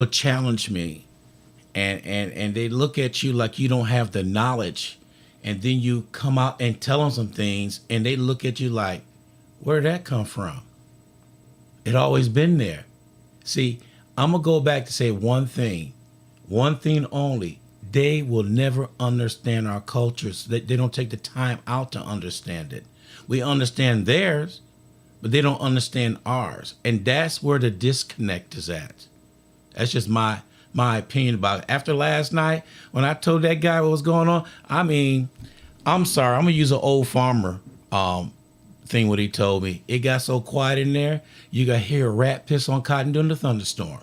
will challenge me, and they look at you like you don't have the knowledge, and then you come out and tell them some things, and they look at you like, where did that come from? It always been there. See, I'm gonna go back to say one thing only. They will never understand our cultures. They don't take the time out to understand it. We understand theirs, but they don't understand ours, and that's where the disconnect is at. That's just my opinion about it. After last night, when I told that guy what was going on, I mean, I'm sorry, I'm gonna use an old farmer thing. What he told me, it got so quiet in there, you got to hear a rat piss on cotton during the thunderstorm.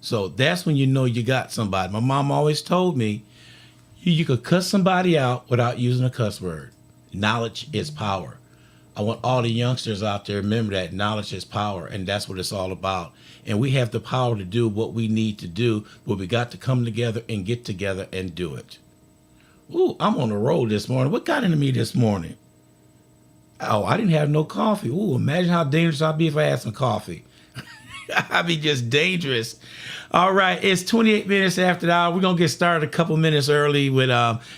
So that's when you know you got somebody. My mom always told me you could cuss somebody out without using a cuss word. Knowledge is power. I want all the youngsters out there to remember that knowledge is power, and that's what it's all about. And we have the power to do what we need to do, but we got to come together and get together and do it. Ooh, I'm on the road this morning. What got into me this morning? Oh, I didn't have no coffee. Ooh, imagine how dangerous I'd be if I had some coffee. I'd be just dangerous. All right, it's 28 minutes after the hour. We're going to get started a couple minutes early with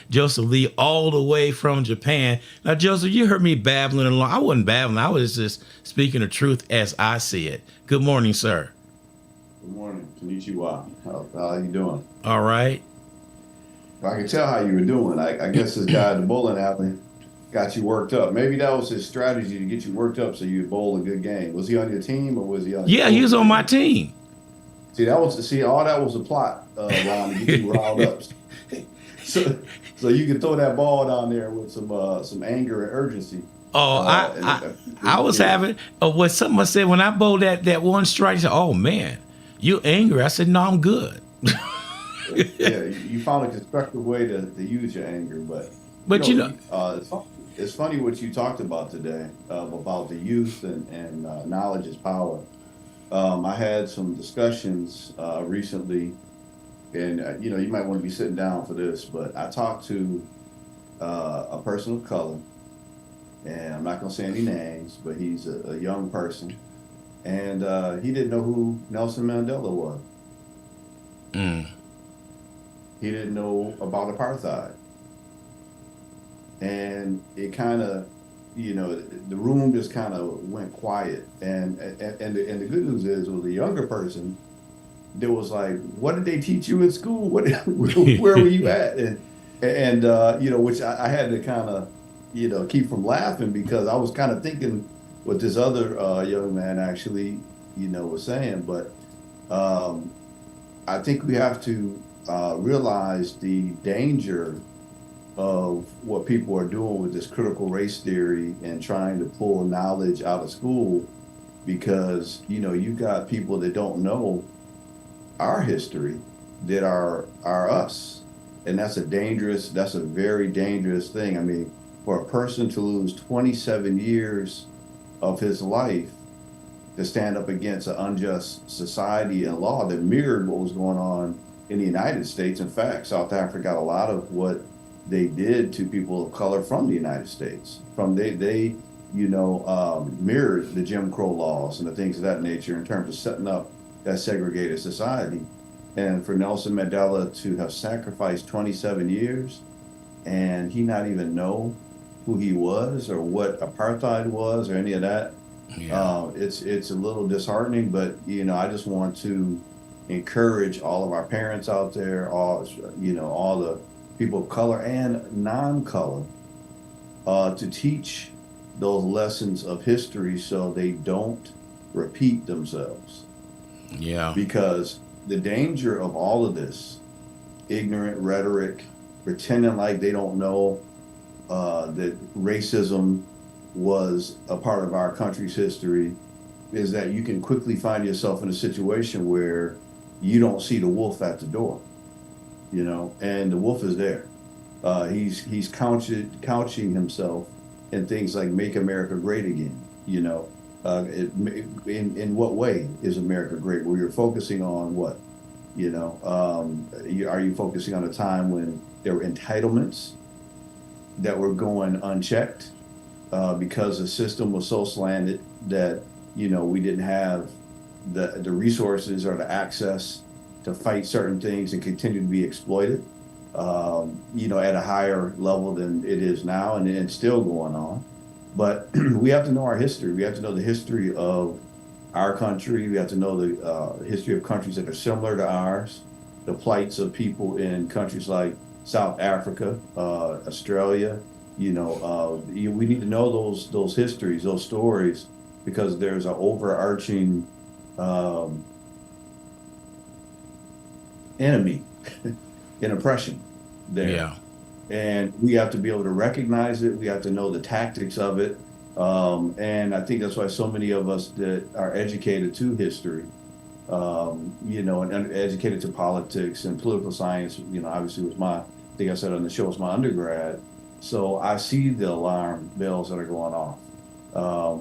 Joseph Lee all the way from Japan. Now, Joseph, you heard me babbling along. I wasn't babbling. I was just speaking the truth as I see it. Good morning, sir. Good morning, Konnichiwa. How you doing? All right. I can tell how you were doing. I guess this guy at the bowling alley got you worked up. Maybe that was his strategy to get you worked up so you'd bowl a good game. Was he on your team or was he on your Yeah, he was bowling on my team? team. See, all that was a plot, Ron, to get you riled up. So, so you can throw that ball down there with some anger and urgency. Oh, And I was it, having what someone said when I bowled that one strike. He said, "Oh man, you angry?" I said, "No, I'm good." yeah, you found a constructive way to use your anger, but you But know, you know, it's funny what you talked about today about the youth and knowledge is power. I had some discussions recently, and you might want to be sitting down for this, but I talked to a person of color, and I'm not going to say any names, but he's a young person, and he didn't know who Nelson Mandela was. mm, He didn't know about apartheid. And it kind of, the room just kind of went quiet. And the good news is, with the younger person, there was like, what did they teach you in school? Where were you at? And which I had to kind of, keep from laughing because I was kind of thinking what this other young man actually, was saying. But um, I think we have to realize the danger of what people are doing with this critical race theory and trying to pull knowledge out of school because you've got people that don't know our history that are us, and that's a very dangerous thing. I mean, for a person to lose 27 years of his life to stand up against an unjust society and law that mirrored what was going on in the United States. In fact, South Africa got a lot of what they did to people of color from the United States. They mirrored the Jim Crow laws and the things of that nature in terms of setting up that segregated society. And for Nelson Mandela to have sacrificed 27 years and he not even know who he was or what apartheid was or any of that, yeah, it's a little disheartening. But I just want to encourage all of our parents out there, all the people of color and non-color, to teach those lessons of history so they don't repeat themselves. yeah, Because the danger of all of this ignorant rhetoric, pretending like they don't know that racism was a part of our country's history, is that you can quickly find yourself in a situation where you don't see the wolf at the door, and the wolf is there. He's couching himself in things like "Make America Great Again." In what way is America great? Well, you're focusing on what? Are you focusing on a time when there were entitlements that were going unchecked because the system was so slanted that we didn't have the resources or the access to fight certain things and continue to be exploited, at a higher level than it is now, and it's still going on. But we have to know our history. We have to know the history of our country. We have to know the history of countries that are similar to ours, the plights of people in countries like South Africa, Australia. We need to know those histories, those stories, because there's an overarching um, enemy in oppression there. Yeah. And we have to be able to recognize it. We have to know the tactics of it. And I think that's why so many of us that are educated to history, and educated to politics and political science, obviously I think I said on the show, was my undergrad. So I see the alarm bells that are going off.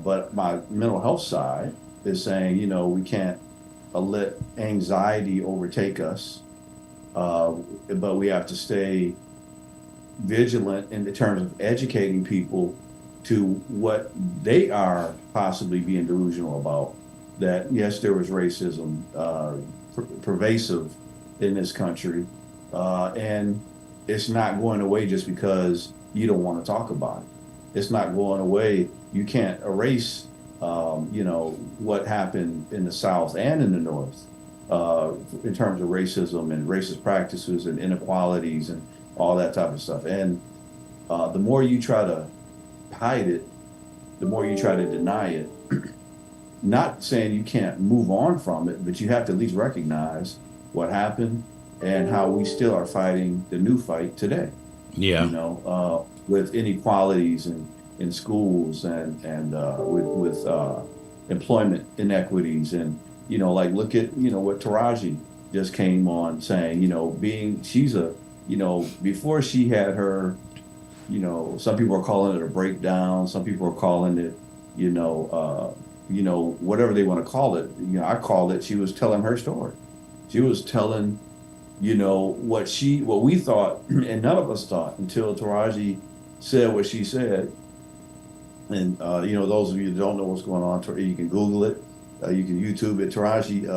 But my mental health side is saying, we can't let anxiety overtake us, but we have to stay vigilant in the terms of educating people to what they are possibly being delusional about. That yes, there was racism pervasive in this country, and it's not going away just because you don't want to talk about it. It's not going away. You can't erase, what happened in the South and in the North, in terms of racism and racist practices and inequalities and all that type of stuff. And the more you try to hide it, the more you try to deny it. Not saying you can't move on from it, but you have to at least recognize what happened and how we still are fighting the new fight today. Yeah. With inequalities in schools and with employment inequities, and like look at what Taraji just came on saying, she's a before she had her, some people are calling it a breakdown, some people are calling it, whatever they want to call it. I called it, she was telling her story. She was telling, what we thought, and none of us thought until Taraji said what she said. And those of you that don't know what's going on, you can Google it, you can YouTube it. Taraji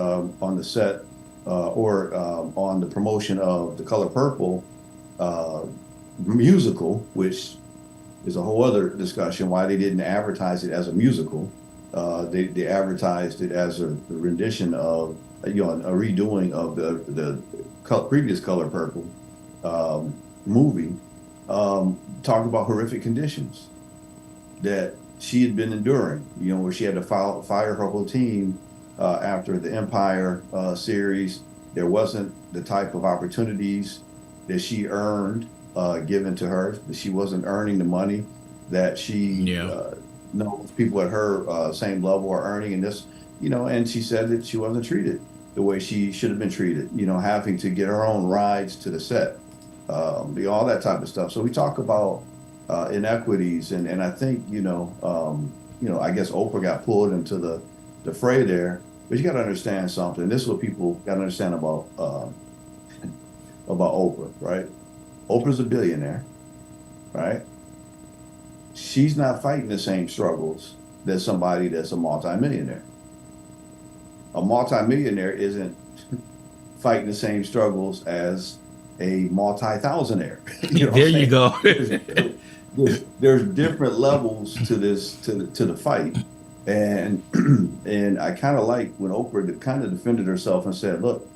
on the set or on the promotion of The Color Purple musical, which is a whole other discussion why they didn't advertise it as a musical. They advertised it as a rendition of a redoing of the previous Color Purple movie. Talked about horrific conditions that she had been enduring, where she had to fire her whole team after the Empire series. There wasn't the type of opportunities that she earned given to her. She wasn't earning the money that she knows people at her same level are earning. And this, and she said that she wasn't treated the way she should have been treated, having to get her own rides to the set, all that type of stuff. So we talk about inequities, and I think I guess Oprah got pulled into the fray there, but you got to understand something. This is what people got to understand about Oprah, right? Oprah's a billionaire, right? She's not fighting the same struggles that somebody that's a multimillionaire. A multimillionaire isn't fighting the same struggles as a multi-thousandaire. There you go. There's different levels to this to the fight, and and I kind of like when Oprah kind of defended herself and said, "Look,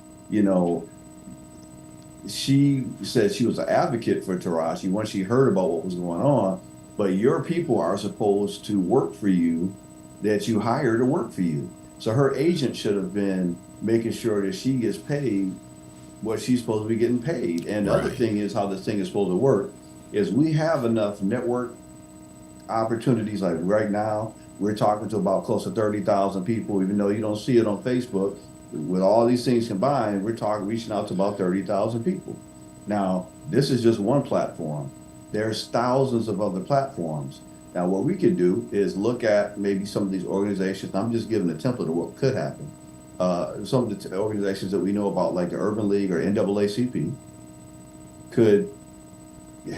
she said she was an advocate for Taraji once she heard about what was going on, but your people are supposed to work for you, that you hire to work for you. So her agent should have been making sure that she gets paid what she's supposed to be getting paid. And the other thing is how this thing is supposed to work is we have enough network opportunities. Like right now, we're talking to about close to 30,000 people, even though you don't see it on Facebook. With all these things combined, we're reaching out to about 30,000 people. Now, this is just one platform. There's thousands of other platforms. Now, what we could do is look at maybe some of these organizations. I'm just giving a template of what could happen. Some of the organizations that we know about, like the Urban League or NAACP, could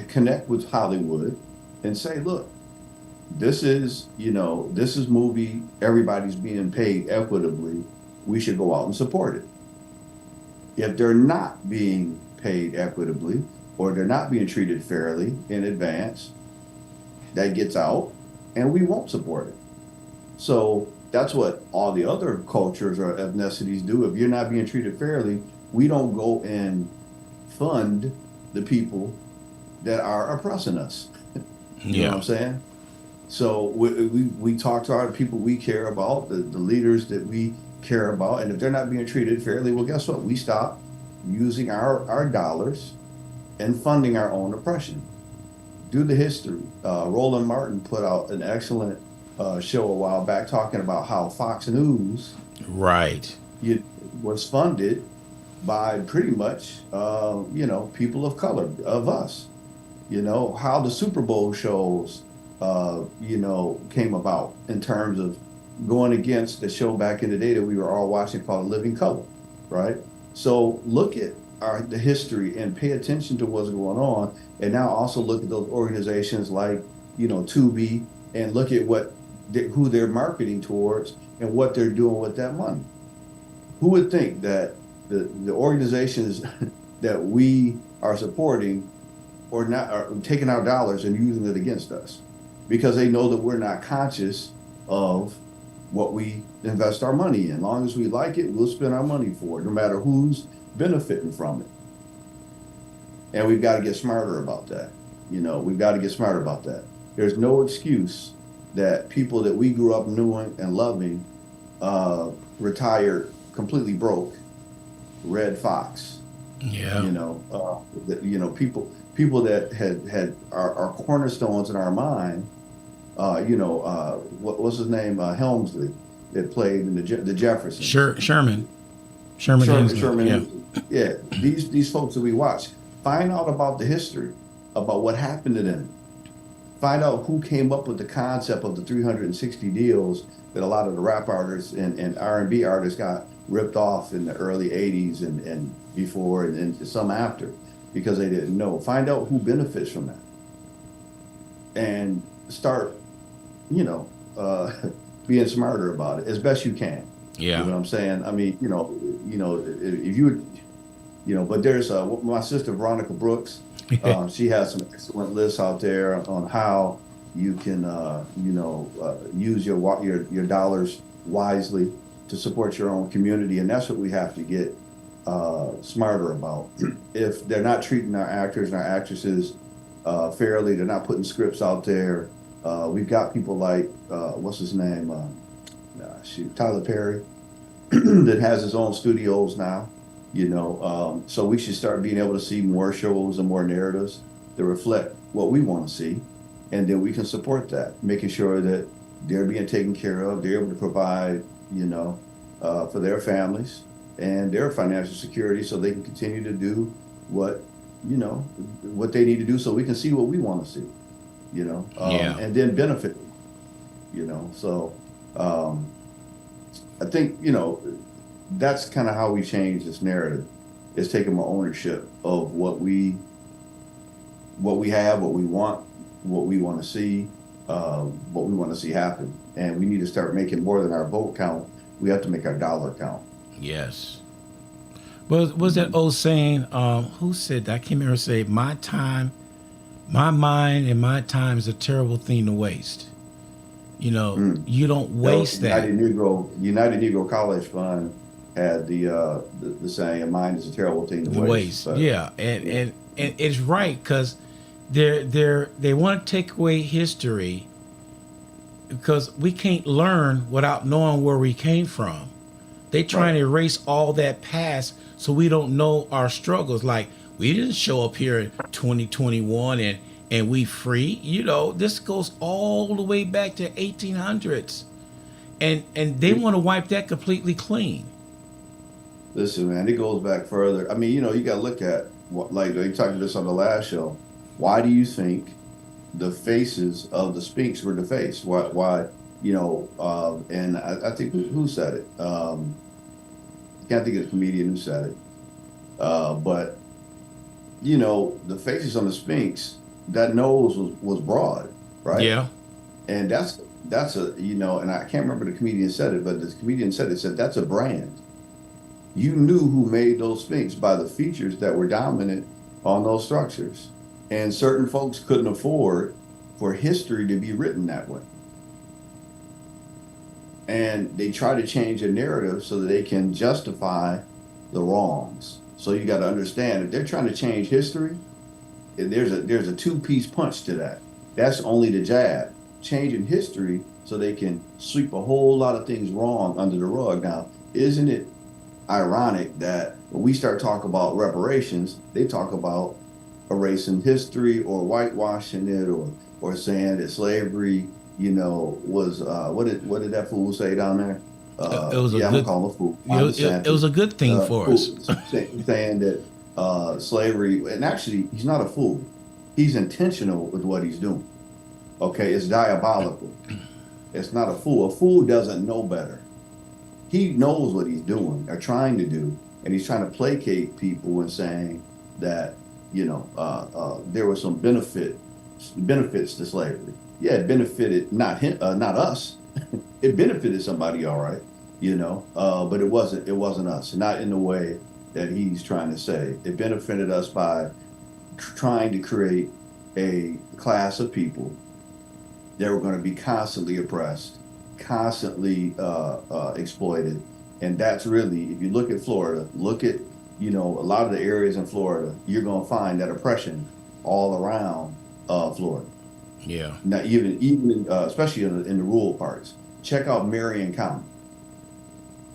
connect with Hollywood and say, look, this is movie, everybody's being paid equitably. We should go out and support it. If they're not being paid equitably or they're not being treated fairly in advance, that gets out and we won't support it. So that's what all the other cultures or ethnicities do. If you're not being treated fairly, we don't go and fund the people that are oppressing us. You know what Yeah. I'm saying? So we talk to our people we care about, the leaders that we care about, and if they're not being treated fairly, well, guess what? We stop using our dollars and funding our own oppression. Do the history. Roland Martin put out an excellent show a while back talking about how Fox News Right. it was funded by pretty much people of color, of us. How the Super Bowl shows came about in terms of going against the show back in the day that we were all watching called Living Color, right? So look at the history and pay attention to what's going on, and now also look at those organizations like Tubi, and look at who they're marketing towards and what they're doing with that money. Who would think that the organizations that we are supporting or not are taking our dollars and using it against us because they know that we're not conscious of what we invest our money in. As long as we like it, we'll spend our money for it, no matter who's benefiting from it. And we've got to get smarter about that. We've got to get smarter about that. There's no excuse that people that we grew up knowing and loving retired completely broke, red fox. Yeah. People that had are cornerstones in our mind. What's his name? Helmsley that played in the Jeffersons. Sherman. Sherman Hemsley. Sherman Yeah. Hemsley. Yeah, these folks that we watch. Find out about the history, about what happened to them. Find out who came up with the concept of the 360 deals that a lot of the rap artists and R&B artists got ripped off in the early 80s and before and some after because they didn't know. Find out who benefits from that and start, being smarter about it as best you can. You know Yeah. what I'm saying? I mean, if you would, but there's my sister Veronica Brooks. She has some excellent lists out there on how you can, use your dollars wisely to support your own community, and that's what we have to get smarter about. If they're not treating our actors and our actresses fairly, they're not putting scripts out there. We've got people like what's his name, Tyler Perry, that has his own studios now. So we should start being able to see more shows and more narratives that reflect what we want to see, and then we can support that, making sure that they're being taken care of, they're able to provide, for their families and their financial security, so they can continue to do what they need to do, so we can see what we want to see, Yeah. and then benefit, So I think that's kind of how we change this narrative is taking more ownership of what we have, what we want to see, what we want to see happen. And we need to start making more than our vote count. We have to make our dollar count. Yes. Was that old saying? Who said that? I can't remember. Say, my time, my mind, and my time is a terrible thing to waste. You don't waste that. United Negro College Fund had the saying, "Mind is a terrible thing to The waste." waste. But Yeah, yeah, and it's right because they want to take away history because we can't learn without knowing where we came from. They try right. to erase all that past so we don't know our struggles. Like we didn't show up here in 2021 and we free. This goes all the way back to 1800s, and they want to wipe that completely clean. Listen, man, it goes back further. I mean, you got to look at what, like they talked about this on the last show. Why do you think the faces of the Sphinx were defaced? Why, and I think who said it? Can't think of the comedian who said it. But the faces on the Sphinx, that nose was broad, right? Yeah. And that's and I can't remember the comedian said it, but the comedian said that's a brand. You knew who made those sphinx by the features that were dominant on those structures. And certain folks couldn't afford for history to be written that way. And they try to change a narrative so that they can justify the wrongs. So you got to understand if they're trying to change history, there's a two-piece punch to that. That's only the jab. Changing history so they can sweep a whole lot of things wrong under the rug. Now, isn't it ironic that when we start talking about reparations, they talk about erasing history or whitewashing it or saying that slavery, was what did that fool say down there? It was a Yeah, I'm gonna good, call him a fool. you Ron know, it was DeSantis. a good thing for us. Fool, saying that slavery, and actually he's not a fool. He's intentional with what he's doing. Okay, it's diabolical. It's not a fool. A fool doesn't know better. He knows what he's doing or trying to do, and he's trying to placate people and saying that there was some benefits to slavery. Yeah, it benefited not him, not us. It benefited somebody, all right, but it wasn't us, not in the way that he's trying to say. It benefited us by trying to create a class of people that were going to be constantly oppressed, constantly exploited. And that's really, if you look at Florida, look at, a lot of the areas in Florida, you're going to find that oppression all around Florida. Yeah. Now, even especially in the rural parts. Check out Marion County,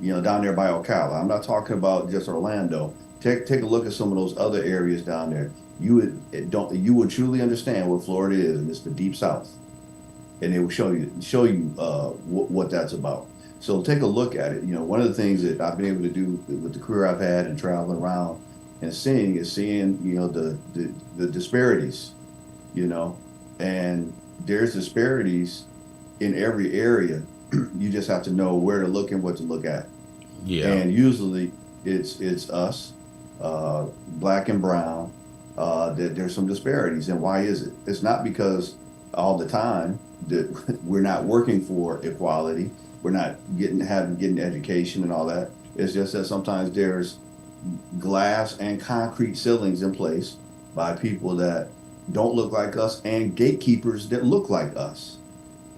down there by Ocala. I'm not talking about just Orlando. Take a look at some of those other areas down there. You would truly understand what Florida is, and it's the deep South, and it will show you what that's about. So take a look at it. One of the things that I've been able to do with the career I've had and traveling around and seeing the disparities, you know, and there's disparities in every area. You just have to know where to look and what to look at. Yeah. And usually it's us, black and brown, that there's some disparities. And why is it? It's not because all the time that we're not working for equality, we're not getting education and all that. It's just that sometimes there's glass and concrete ceilings in place by people that don't look like us and gatekeepers that look like us.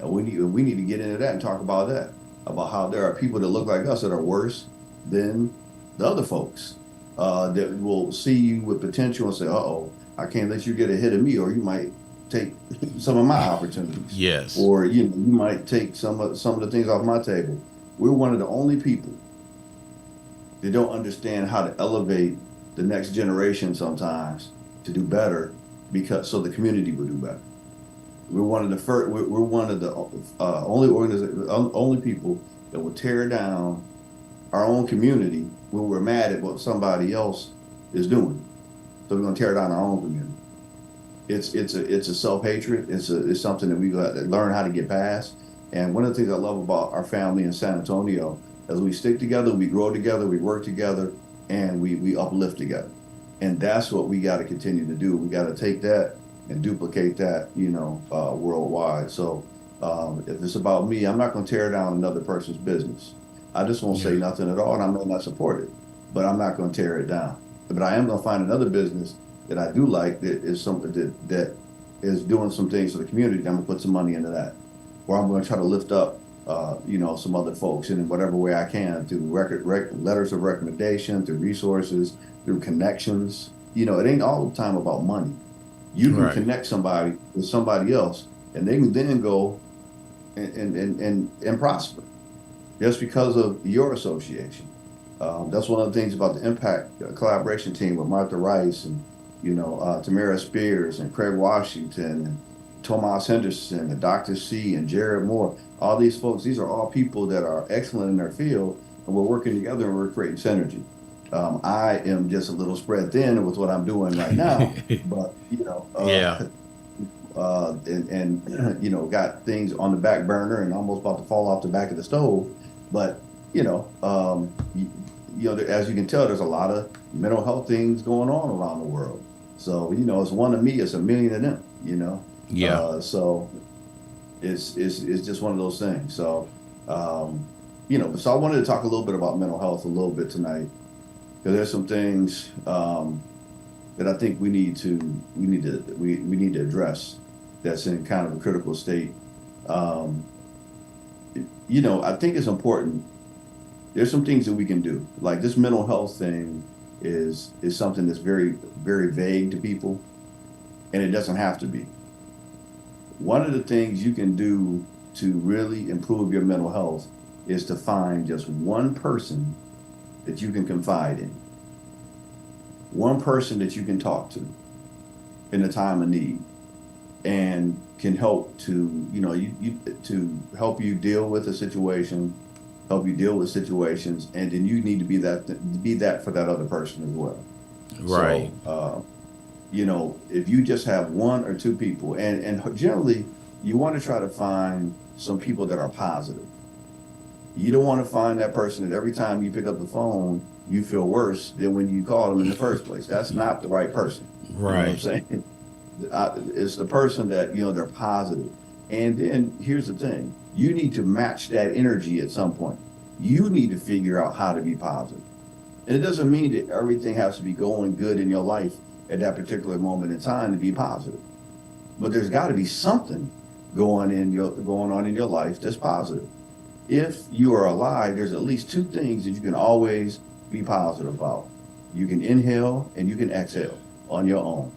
And we need to get into that and talk about that, about how there are people that look like us that are worse than the other folks, that will see you with potential and say, "Uh-oh, I can't let you get ahead of me, or you might take some of my opportunities, Yes. or you might take some of the things off my table." We're one of the only people that don't understand how to elevate the next generation sometimes to do better, because so the community will do better. We're one of the first. We're one of the only people that will tear down our own community when we're mad at what somebody else is doing. So we're going to tear down our own community. It's a self-hatred. It's something that we got to learn how to get past. And one of the things I love about our family in San Antonio is we stick together, we grow together, we work together, and we uplift together. And that's what we got to continue to do. We got to take that and duplicate that, worldwide. So if it's about me, I'm not going to tear down another person's business. I just won't say Yeah. nothing at all, and I may not support it, but I'm not going to tear it down. But I am going to find another business that I do like, that is something that is doing some things for the community. I'm going to put some money into that, or I'm going to try to lift up, some other folks in whatever way I can, through letters of recommendation, through resources, through connections. It ain't all the time about money. You can Right. connect somebody with somebody else, and they can then go and prosper just because of your association. That's one of the things about the Impact collaboration team with Martha Rice and Tamara Spears and Craig Washington and Tomas Henderson and Dr. C and Jared Moore. All these folks, these are all people that are excellent in their field, and we're working together and we're creating synergy. I am just a little spread thin with what I'm doing right now, but Yeah. got things on the back burner and almost about to fall off the back of the stove. But as you can tell, there's a lot of mental health things going on around the world. So it's one of me, it's a million of them. Yeah. So it's just one of those things. So so I wanted to talk a little bit about mental health a little bit tonight. because there's some things that I think we need to address that's in kind of a critical state. Um, I think it's important. There's some things that we can do. Like this mental health thing is something that's very, very vague to people, and it doesn't have to be. One of the things you can do to really improve your mental health is to find just one person that you can confide in, one person that you can talk to in a time of need, and can help to, to help you deal with a situation, help you deal with situations, and then you need to be that for that other person as well. Right. So, if you just have one or two people, and generally you want to try to find some people that are positive. You don't want to find that person that every time you pick up the phone, you feel worse than when you called them in the first place. That's not the right person. You know what I'm Right. saying? It's the person that, they're positive. And then here's the thing. You need to match that energy at some point. You need to figure out how to be positive. And it doesn't mean that everything has to be going good in your life at that particular moment in time to be positive. But there's got to be something going on in your life that's positive. If you are alive, there's at least two things that you can always be positive about. You can inhale and you can exhale on your own.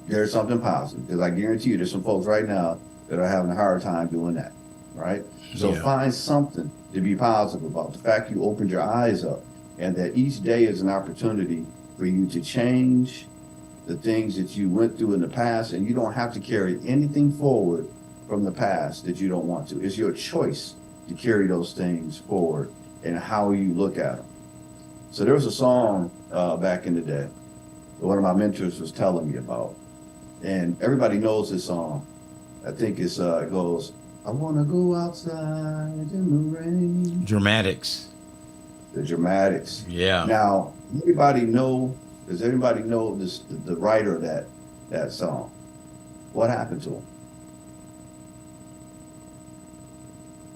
There's something positive, because I guarantee you there's some folks right now that are having a hard time doing that, right? So Yeah. find something to be positive about. The fact you opened your eyes up and that each day is an opportunity for you to change the things that you went through in the past, and you don't have to carry anything forward from the past that you don't want to. It's your choice to carry those things forward and how you look at them. So there was a song back in the day that one of my mentors was telling me about, and everybody knows this song. I think it goes, I want to go outside in the rain. Dramatics. The Dramatics. Yeah. Now, does everybody know the writer of that song? What happened to him?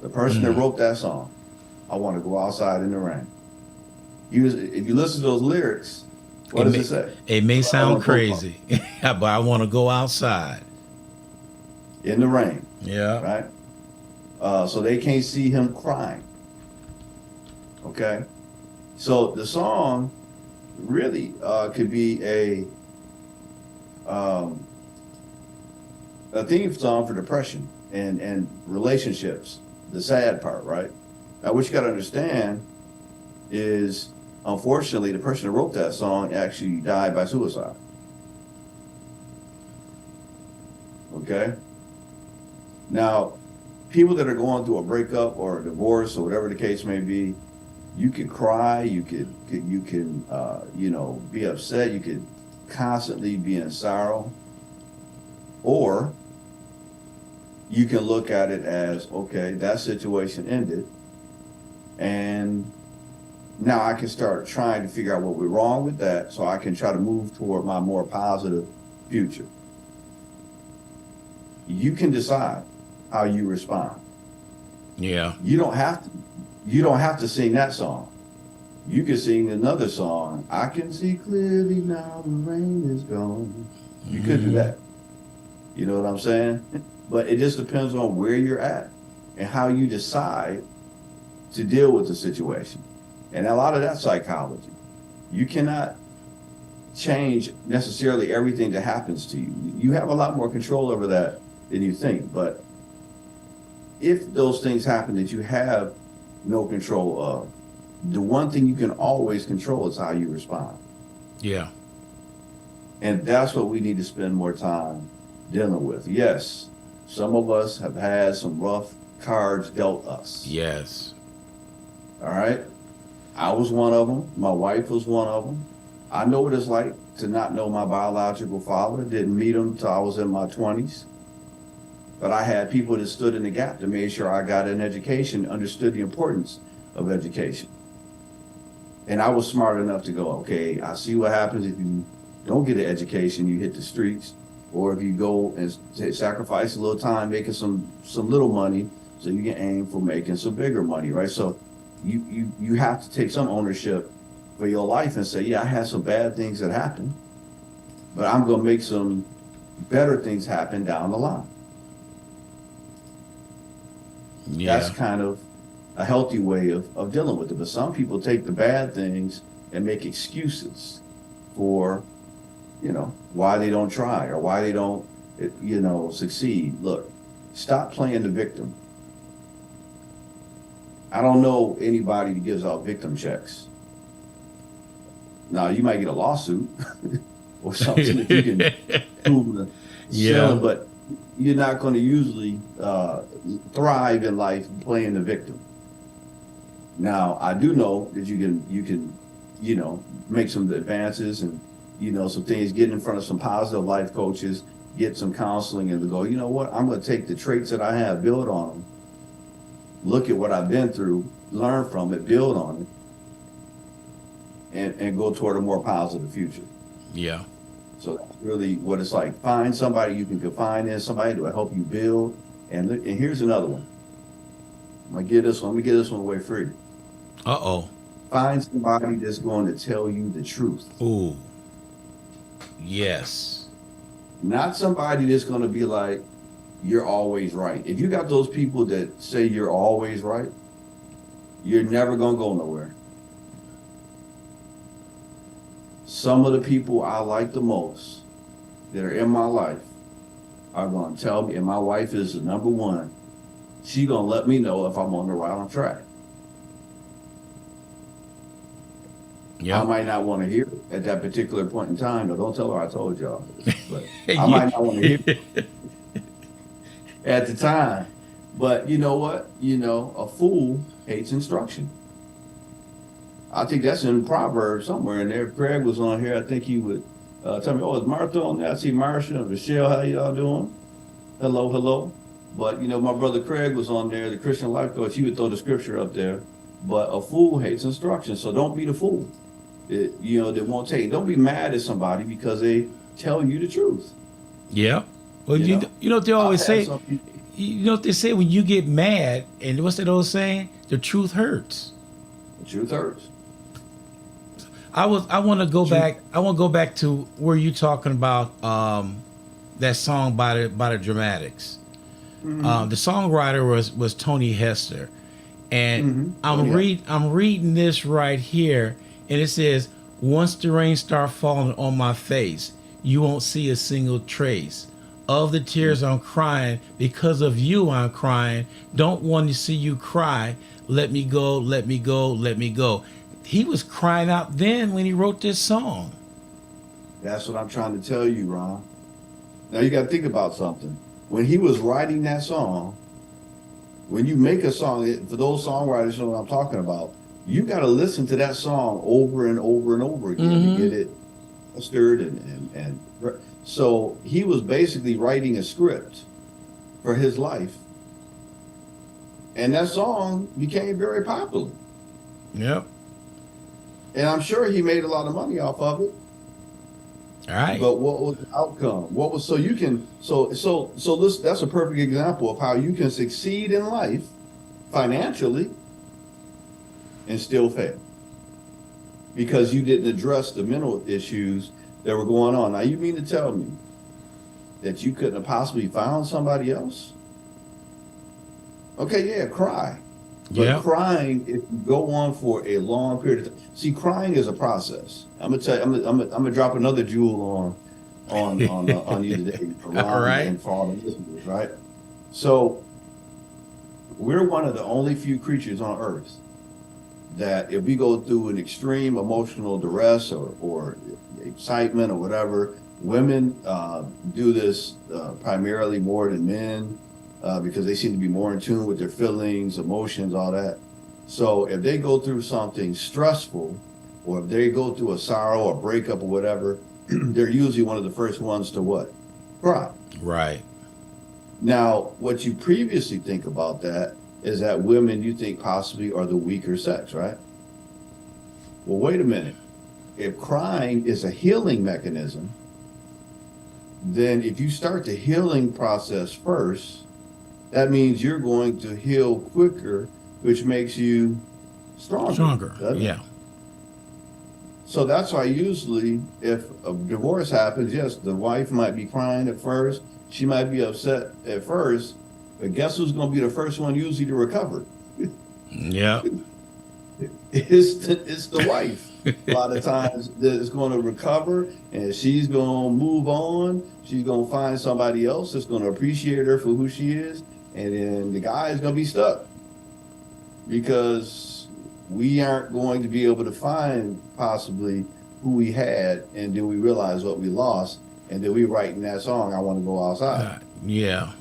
The person that Mm. wrote that song, I want to go outside in the rain. If you listen to those lyrics, what does may, it say? it may I sound want to go crazy, but I want to go outside. in the rain, Yeah. right? So they can't see him crying. Okay, so the song really could be um, a theme song for depression and relationships. The sad part, right? Now, what you got to understand is, unfortunately, the person who wrote that song actually died by suicide. Okay. Now, people that are going through a breakup or a divorce or whatever the case may be, you can cry, you can be upset, you could constantly be in sorrow, or you can look at it as, okay, that situation ended, and now I can start trying to figure out what went wrong with that, so I can try to move toward my more positive future. You can decide how you respond. Yeah. You don't have to sing that song. You can sing another song. I can see clearly now the rain is gone. You could do that. You know what I'm saying? But it just depends on where you're at and how you decide to deal with the situation. And a lot of that psychology. You cannot change necessarily everything that happens to you. You have a lot more control over that than you think. But if those things happen that you have no control of, the one thing you can always control is how you respond. Yeah. And that's what we need to spend more time dealing with. Yes, some of us have had some rough cards dealt us. Yes. All right. I was one of them. My wife was one of them. I know what it's like to not know my biological father. Didn't meet him till I was in my 20s. But I had people that stood in the gap to make sure I got an education, understood the importance of education. And I was smart enough to go, okay, I see what happens if you don't get an education, you hit the streets, or if you go and sacrifice a little time making some little money, so you can aim for making some bigger money, right? So you have to take some ownership for your life and say, yeah, I had some bad things that happened, but I'm going to make some better things happen down the line. That's Yeah. kind of a healthy way of dealing with it. But some people take the bad things and make excuses for, why they don't try or why they don't, succeed. Look, stop playing the victim. I don't know anybody that gives out victim checks. Now, you might get a lawsuit or something if you can prove the Yeah. selling, but you're not going to usually thrive in life playing the victim. Now, I do know that you can, make some advances and, some things, get in front of some positive life coaches, get some counseling and to go, you know what, I'm going to take the traits that I have, build on them, look at what I've been through, learn from it, build on it, and go toward a more positive future. Yeah. So that's really what it's like. Find somebody you can confide in, somebody to help you build. And here's another one. I'm gonna give this one. Let me give this one away free. Uh-oh. Find somebody that's going to tell you the truth. Ooh. Yes. Not somebody that's going to be like, you're always right. If you got those people that say you're always right, you're never going to go nowhere. Some of the people I like the most that are in my life are going to tell me, and my wife is the number one, she going to let me know if I'm on the right on track. Yeah. I might not want to hear it at that particular point in time. No, don't tell her I told y'all. But I You- might not want to hear it at the time. But you know what? A fool hates instruction. I think that's in Proverbs somewhere in there. If Greg was on here, I think he would tell me, oh, is Martha on there? I see Marcia and Michelle. How y'all doing? Hello, hello. But, my brother Craig was on there, the Christian life coach. He would throw the scripture up there. But a fool hates instruction. So don't be the fool. That won't take. Don't be mad at somebody because they tell you the truth. Yeah. Well, you know what they always say? You know what they say when you get mad, and what's that old saying? The truth hurts. The truth hurts. I want to go back. I want to go back to where you talking about that song by the Dramatics. Mm-hmm. The songwriter was Tony Hester, and Mm-hmm. I'm reading this right here, and it says, "Once the rain start falling on my face, you won't see a single trace of the tears I'm crying. Because of you, I'm crying. Don't want to see you cry. Let me go, let me go, let me go." He was crying out then when he wrote this song. That's what I'm trying to tell you, Ron. Now you got to think about something. When he was writing that song, when you make a song, for those songwriters know what I'm talking about, you got to listen to that song over and over and over again to get it stirred and so he was basically writing a script for his life, and that song became very popular. Yep. And I'm sure he made a lot of money off of it. All right. But what was the outcome? What was so you can so this that's a perfect example of how you can succeed in life financially and still fail because you didn't address the mental issues that were going on. Now you mean to tell me that you couldn't have possibly found somebody else? Okay, yeah, cry. But Yeah. crying, if you go on for a long period of time, see, crying is a process. I'm gonna tell you, I'm gonna drop another jewel on you today, for All Ron right. and for all the listeners, right? So we're one of the only few creatures on Earth that, if we go through an extreme emotional duress or excitement or whatever, women do this primarily more than men. Because they seem to be more in tune with their feelings, emotions, all that. So if they go through something stressful, or if they go through a sorrow or breakup or whatever, they're usually one of the first ones to what? Cry. Right. Now, what you previously think about that is that women you think possibly are the weaker sex, right? Well, wait a minute. If crying is a healing mechanism, then if you start the healing process first, that means you're going to heal quicker, which makes you stronger. Stronger. Doesn't it? Yeah. So that's why usually if a divorce happens, yes, the wife might be crying at first. She might be upset at first, but guess who's going to be the first one usually to recover? Yep. It's the wife. A lot of times that is going to recover and she's going to move on. She's going to find somebody else that's going to appreciate her for who she is. And then the guy is going to be stuck because we aren't going to be able to find possibly who we had. And then we realize what we lost. And then we write in that song, I want to go outside. Yeah.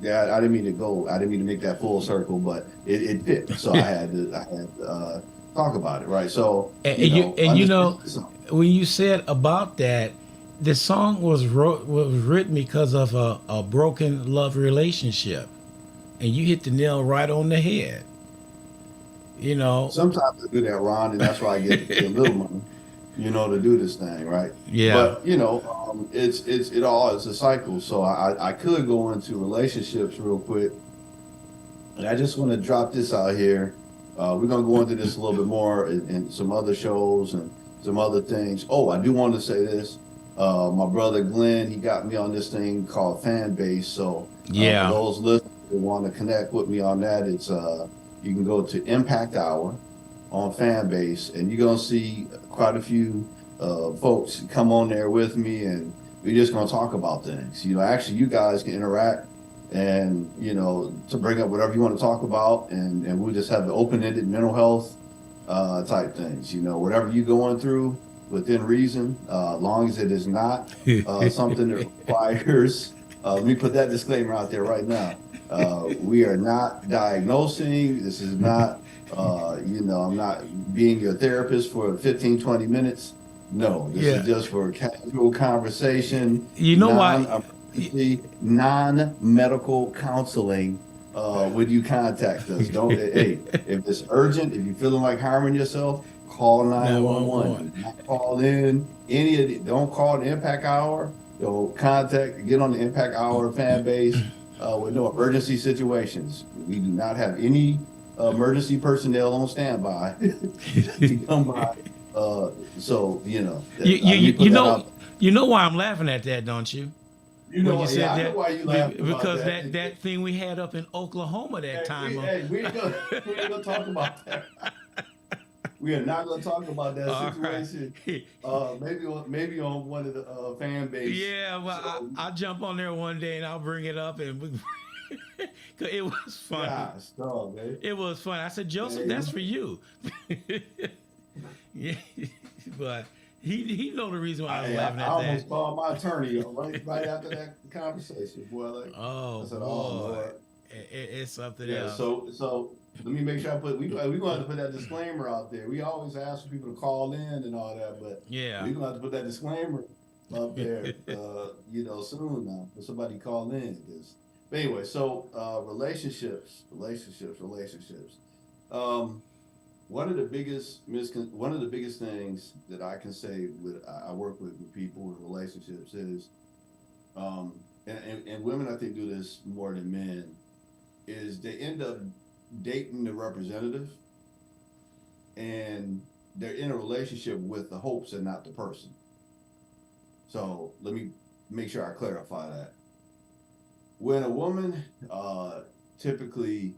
Yeah, I didn't mean to go. I didn't mean to make that full circle, but it fit. So I had to talk about it, right? So And you understand know, something. when you said about that, the song was written because of a broken love relationship, and you hit the nail right on the head. You know. Sometimes I do that, Ron, and that's why I get a little money, to do this thing, right? Yeah. But it all is a cycle. So I could go into relationships real quick, and I just want to drop this out here. We're gonna go into this a little bit more in some other shows and some other things. Oh, I do want to say this. My brother Glenn, he got me on this thing called Fan Base. So for Yeah. those listeners who want to connect with me on that, it's you can go to Impact Hour on Fan Base, and you're gonna see quite a few folks come on there with me, and we're just gonna talk about things. Actually, you guys can interact and to bring up whatever you want to talk about, and we'll just have the open-ended mental health type things. Whatever you're going through within reason, long as it is not something that requires. Let me put that disclaimer out there right now. We are not diagnosing. This is not. I'm not being your therapist for 15, 20 minutes. No, this is Yeah. just for casual conversation, You know why? non-emergency, non-medical counseling. When you contact us, don't hey, if it's urgent, if you're feeling like harming yourself, call 911. 911. Do not call in any of the, don't call the Impact Hour. Don't get on the Impact Hour fan base with no emergency situations. We do not have any emergency personnel on standby to come by. So let me You put that know, out. why I'm laughing at that, don't you? When you Yeah, said I know that, why you laughing about because that. that thing we had up in Oklahoma that Hey, time. we ain't gonna talk about that. We are not gonna talk about that All right. situation. Maybe on one of the fan base. Yeah, well, So I'll jump on there one day and I'll bring it up, and cause it was funny. gosh, dog, man. It was fun. I said, Joseph, Man, that's for you. Yeah, but he know the reason why I was laughing I at that. almost called my attorney right after that conversation, boy. Like I Oh said, oh boy, Lord. it's something Yeah, else. so let me make sure we gonna have to put that disclaimer out there. We always ask for people to call in and all that, but Yeah. we're gonna have to put that disclaimer up there, soon now for somebody to call in. But anyway, so relationships. Um, one of the biggest things that I can say with I work with people in relationships is, and women I think do this more than men, is they end up dating the representative and they're in a relationship with the hopes and not the person. So let me make sure I clarify that. When a woman typically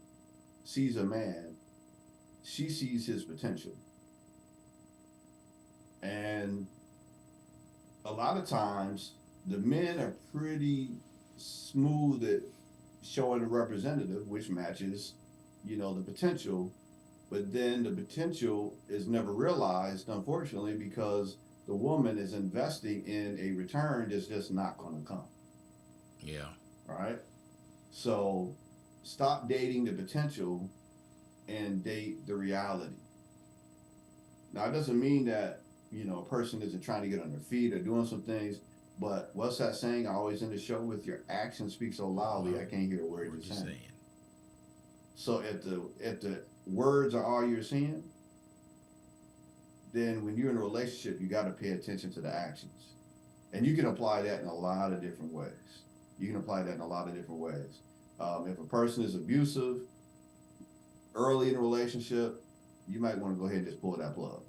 sees a man, she sees his potential. And a lot of times the men are pretty smooth at showing the representative, which matches, the potential. But then the potential is never realized, unfortunately, because the woman is investing in a return that's just not going to come. Yeah. All right. So stop dating the potential and date the reality. Now, it doesn't mean that, a person isn't trying to get on their feet or doing some things. But what's that saying I always end the show with? Your action speaks so loudly, I can't hear a word What you're you saying. saying? So if the words are all you're seeing, then when you're in a relationship, you got to pay attention to the actions. And you can apply that in a lot of different ways. If a person is abusive early in a relationship, you might want to go ahead and just pull that plug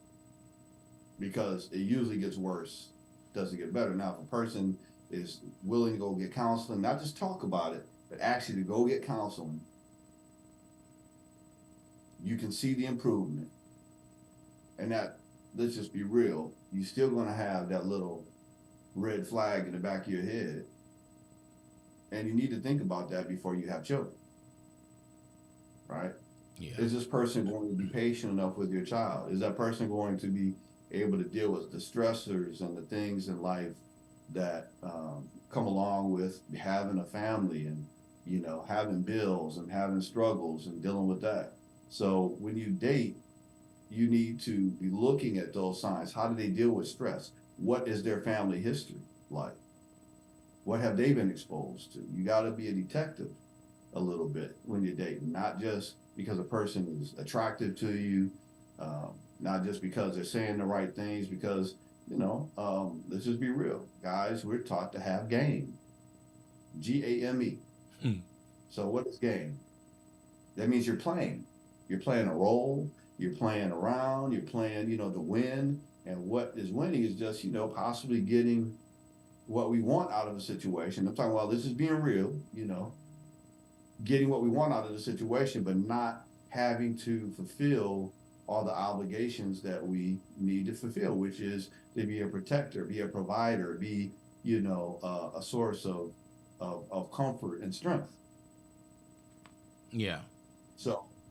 because it usually gets worse, doesn't get better. Now, if a person is willing to go get counseling, not just talk about it, but actually to go get counseling, you can see the improvement. And that, let's just be real, you're still going to have that little red flag in the back of your head. And you need to think about that before you have children, right? Yeah. Is this person going to be patient enough with your child? Is that person going to be able to deal with the stressors and the things in life that come along with having a family and, having bills and having struggles and dealing with that? So when you date, you need to be looking at those signs. How do they deal with stress? What is their family history like? What have they been exposed to? You got to be a detective a little bit when you're dating, not just because a person is attractive to you, not just because they're saying the right things, because, let's just be real. Guys, we're taught to have game, GAME. Hmm. So what is game? That means you're playing. You're playing a role, you're playing around, you're playing, to win. And what is winning is just, possibly getting what we want out of a situation. I'm talking about this is being real, getting what we want out of the situation, but not having to fulfill all the obligations that we need to fulfill, which is to be a protector, be a provider, be, a source of comfort and strength. Yeah.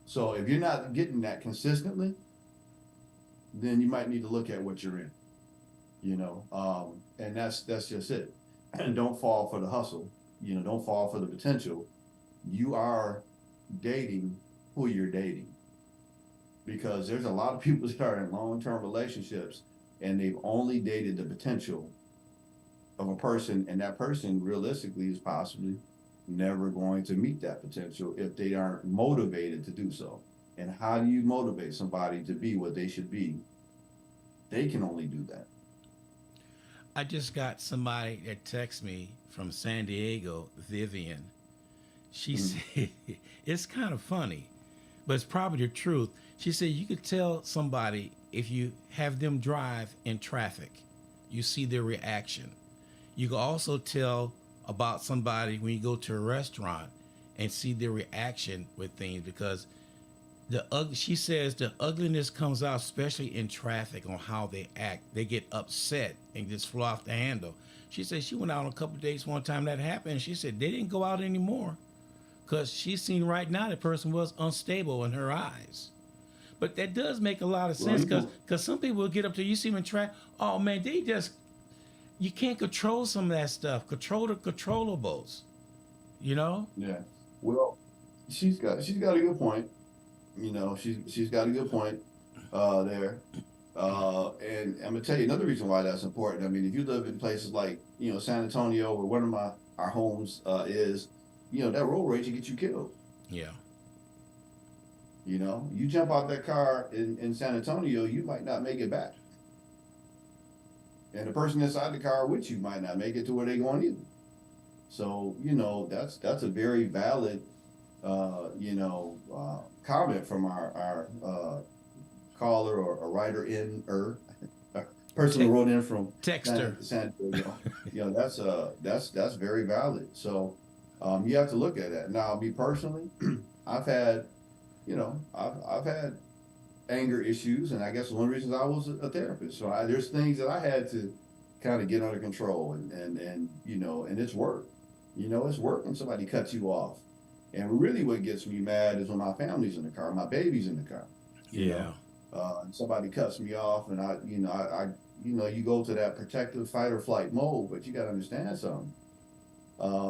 So if you're not getting that consistently, then you might need to look at what you're in, and that's just it. And don't fall for the hustle, don't fall for the potential. You are dating who you're dating, because there's a lot of people that are in long-term relationships and they've only dated the potential of a person, and that person realistically is possibly never going to meet that potential if they aren't motivated to do so. And how do you motivate somebody to be what they should be? They can only do that. I just got somebody that texted me from San Diego, Vivian. She Mhm. said, it's kind of funny, but it's probably the truth. She said, you could tell somebody if you have them drive in traffic, you see their reaction. You can also tell about somebody when you go to a restaurant and see their reaction with things, because she says the ugliness comes out especially in traffic on how they act. They get upset and just fly off the handle. She said she went out on a couple of dates one time that happened. She said they didn't go out anymore because she's seen right now the person was unstable in her eyes. But that does make a lot of Well, sense, because some people will get up to you see them in track. Oh man, they just, you can't control some of that stuff. Control the controllables. You know? yeah. Well, she's got a good point. She's got a good point there. And I'm gonna tell you another reason why that's important. I mean, if you live in places like, San Antonio, where one of our homes is, that road rage will get you killed. Yeah. You jump out that car in San Antonio, you might not make it back. And the person inside the car with you might not make it to where they're going either. So, that's a very valid comment from our caller or a writer in person who wrote in from Texter. San Diego. That's very valid. So you have to look at that. Now, me personally, I've had, I've had anger issues, and I guess one of the reasons I was a therapist. So there's things that I had to kind of get under control, and it's work. It's work when somebody cuts you off. And really, what gets me mad is when my family's in the car, my baby's in the car. Yeah. And somebody cuts me off, and you go to that protective fight or flight mode. But you got to understand something.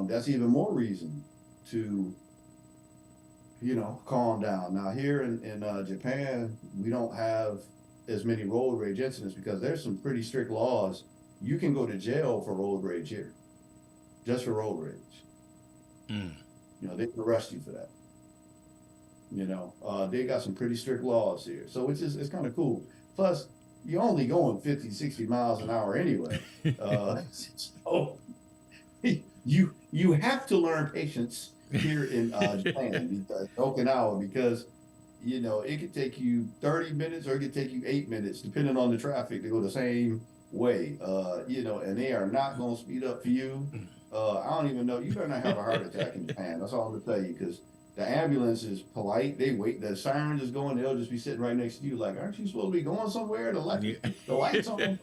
That's even more reason to, calm down. Now, here in Japan, we don't have as many road rage incidents because there's some pretty strict laws. You can go to jail for road rage here, just for road rage. Mm. They can arrest you for that. They got some pretty strict laws here. So it's kind of cool. Plus, you're only going 50, 60 miles an hour anyway. So you have to learn patience here in Japan, because Okinawa, because it could take you 30 minutes or it could take you 8 minutes, depending on the traffic, to go the same way. And they are not going to speed up for you. I don't even know. You better not have a heart attack in Japan. That's all I'm gonna tell you, because the ambulance is polite. They wait. The sirens is going. They'll just be sitting right next to you, like, aren't you supposed to be going somewhere? Yeah. The lights on.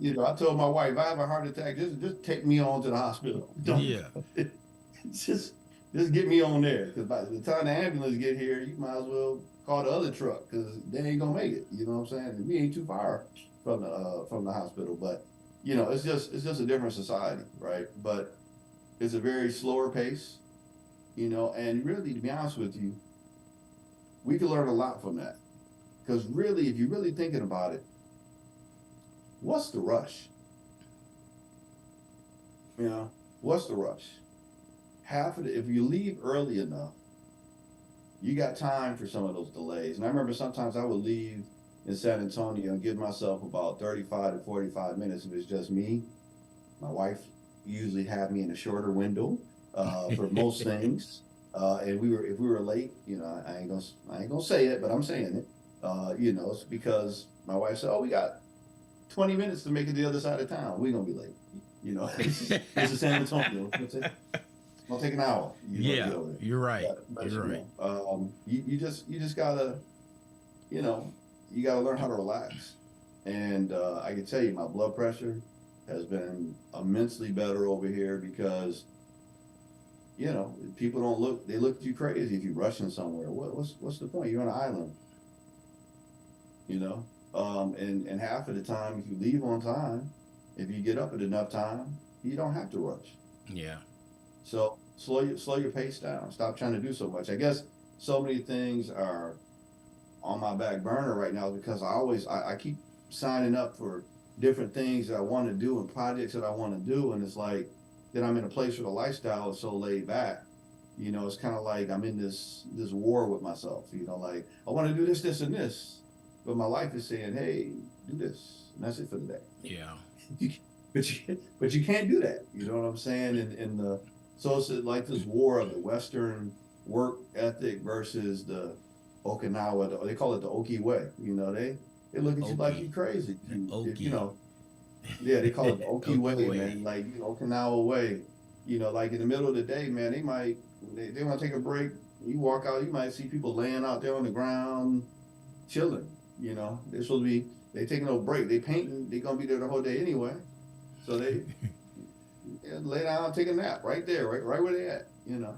I told my wife, if I have a heart attack, just take me on to the hospital. Don't Yeah. just just get me on there, because by the time the ambulance get here, you might as well call the other truck, because they ain't gonna make it. You know what I'm saying? And we ain't too far from the hospital, but it's just a different society, right? But it's a very slower pace, and really, to be honest with you, we can learn a lot from that. Because really, if you're really thinking about it, what's the rush? What's the rush? If you leave early enough, you got time for some of those delays. And I remember sometimes I would leave in San Antonio and give myself about 35 to 45 minutes if it's just me. My wife usually had me in a shorter window for most things. And if we were late, I ain't gonna say it, but I'm saying it. It's because my wife said, "Oh, we got 20 minutes to make it to the other side of town. We're gonna be late." This is San Antonio. It's gonna take an hour, to get Yeah, over there. you're right. But You're right. you just gotta, you know, you gotta learn how to relax. And I can tell you, my blood pressure has been immensely better over here, because people don't look. They look at you crazy if you're rushing somewhere. What's the point? You're on an island, and half of the time, if you leave on time, if you get up at enough time, you don't have to rush. Yeah. So slow your pace down. Stop trying to do so much. I guess so many things are on my back burner right now, because I keep signing up for different things that I want to do and projects that I want to do, and it's like that I'm in a place where the lifestyle is so laid back. It's kind of like I'm in this war with myself. Like, I want to do this, this, and this, but my life is saying, "Hey, do this," and that's it for the day. Yeah. You, but you can't do that. You know what I'm saying? So it's like this war of the Western work ethic versus the Okinawa. They call it the Oki way. They look at you like you Okie. crazy. Okie. Yeah, they call it the Oki Okie way, man. way. Like, Okinawa way. Like in the middle of the day, man, they want to take a break. You walk out, you might see people laying out there on the ground, chilling. They're supposed to be. They taking no break. They painting. They gonna be there the whole day anyway. So they, yeah, lay down, take a nap right there, right where they at. Yeah.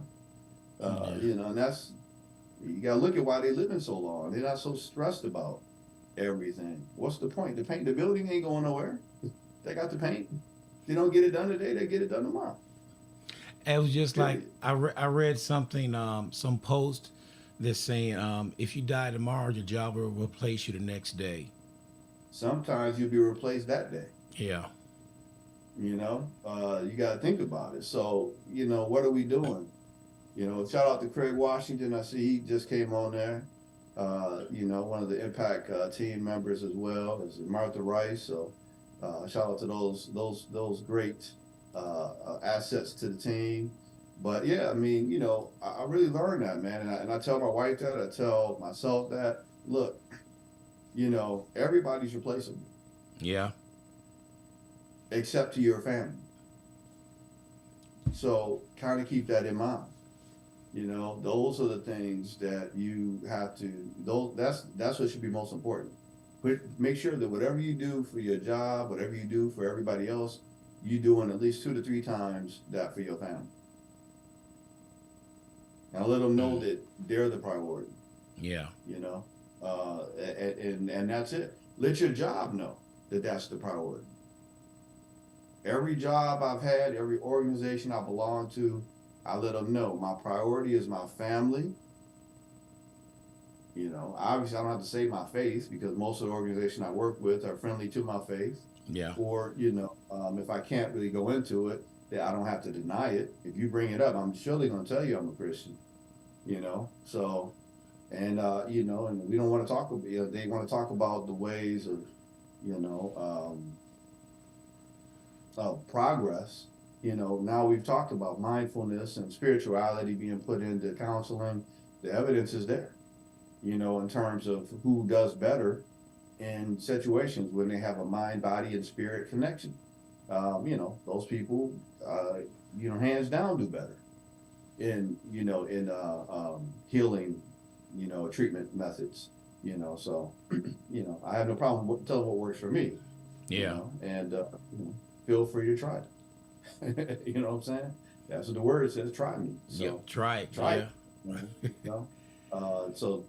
And that's, you gotta look at why they living so long. They're not so stressed about everything. What's the point? The building ain't going nowhere. They got the paint. They don't get it done today, they get it done tomorrow. It was just like Period. I read something, some post that's saying, if you die tomorrow, your job will replace you the next day. Sometimes you'll be replaced that day. Yeah. You got to think about it. So, what are we doing? Shout out to Craig Washington. I see he just came on there. One of the Impact team members as well is Martha Rice. So, shout out to those great assets to the team. But yeah, I mean, I really learned that, man. And I tell my wife that. I tell myself that. Look, everybody's replaceable Yeah. except to your family. So kind of keep that in mind. Those are the things that you have to. Those that's what should be most important. But make sure that whatever you do for your job, whatever you do for everybody else, you doing at least 2 to 3 times that for your family. And let them know Mm. that they're the priority. Yeah. And that's it. Let your job know that that's the priority. Every job I've had, every organization I belong to, I let them know my priority is my family. Obviously, I don't have to say my faith, because most of the organization I work with are friendly to my faith. Yeah. Or, if I can't really go into it, then I don't have to deny it. If you bring it up, I'm surely going to tell you I'm a Christian. So, and we don't want to talk about. They want to talk about the ways of, you know, um, progress. Now we've talked about mindfulness and spirituality being put into counseling. The evidence is there. in terms of who does better in situations when they have a mind, body, and spirit connection. Those people, hands down do better in healing, treatment methods, so, I have no problem telling what works for me, Yeah. and, feel free to try it. You know what I'm saying? That's what the word says, try me. Yep. So Try it. try Yeah. it, so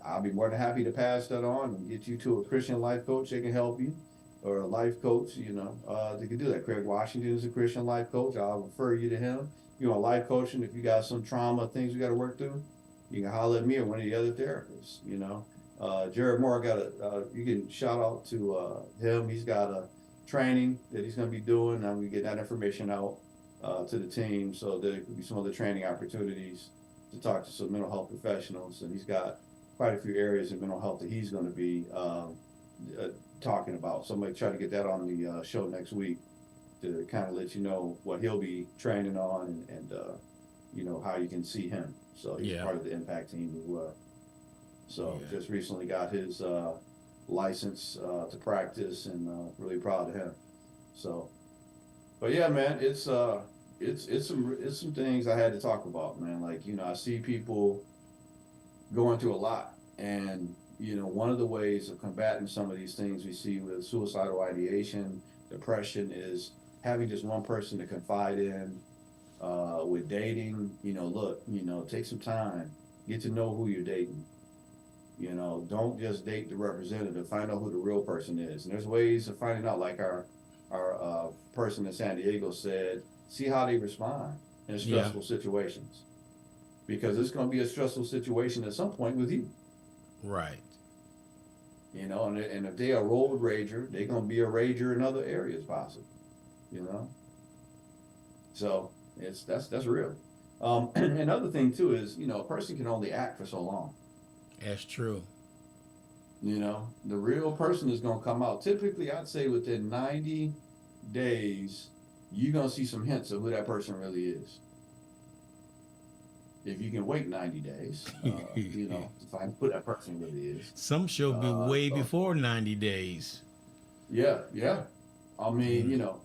I'll be more than happy to pass that on and get you to a Christian life coach that can help you, or a life coach, that can do that. Craig Washington is a Christian life coach. I'll refer you to him. You want life coaching, if you got some trauma things you got to work through, you can holler at me or one of the other therapists. Jared Moore got you can shout out to him. He's got a training that he's going to be doing. I'm going to get that information out to the team, so there could be some other training opportunities to talk to some mental health professionals, and he's got quite a few areas in mental health that he's going to be uh, talking about. So I'm going to try to get that on the show next week to kind of let you know what he'll be training on, and how you can see him. So he's Yeah. part of the impact team as well. So Yeah. just recently got his license to practice, and really proud of him. So, but yeah, man, it's some things I had to talk about, man. Like, I see people going through a lot, and one of the ways of combating some of these things we see with suicidal ideation, depression, is having just one person to confide in. With dating, look, take some time, get to know who you're dating. Don't just date the representative. Find out who the real person is. And there's ways of finding out, like our person in San Diego said, see how they respond in Yeah. stressful situations, because it's going to be a stressful situation at some point with you. Right. And if they are a road rager, they're going to be a rager in other areas possibly. You know, so that's real. Another thing too is, a person can only act for so long. That's true. The real person is going to come out. Typically, I'd say within 90 days, you're going to see some hints of who that person really is. If you can wait 90 days, to find who that person really is. Some show be way So before 90 days. yeah, yeah. I mean, Mm.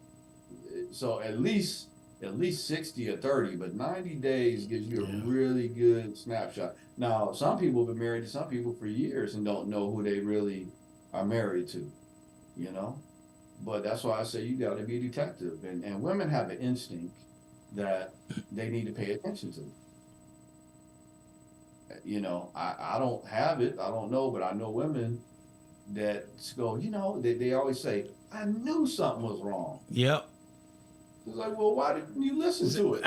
so at least 60 or 30, but 90 days gives you a Yeah. really good snapshot. Now, some people have been married to some people for years and don't know who they really are married to, you know? But that's why I say you got to be a detective. And women have an instinct that they need to pay attention to. I don't have it. I don't know, but I know women that go, they always say, I knew something was wrong. Yep. It's like, well, why didn't you listen to it?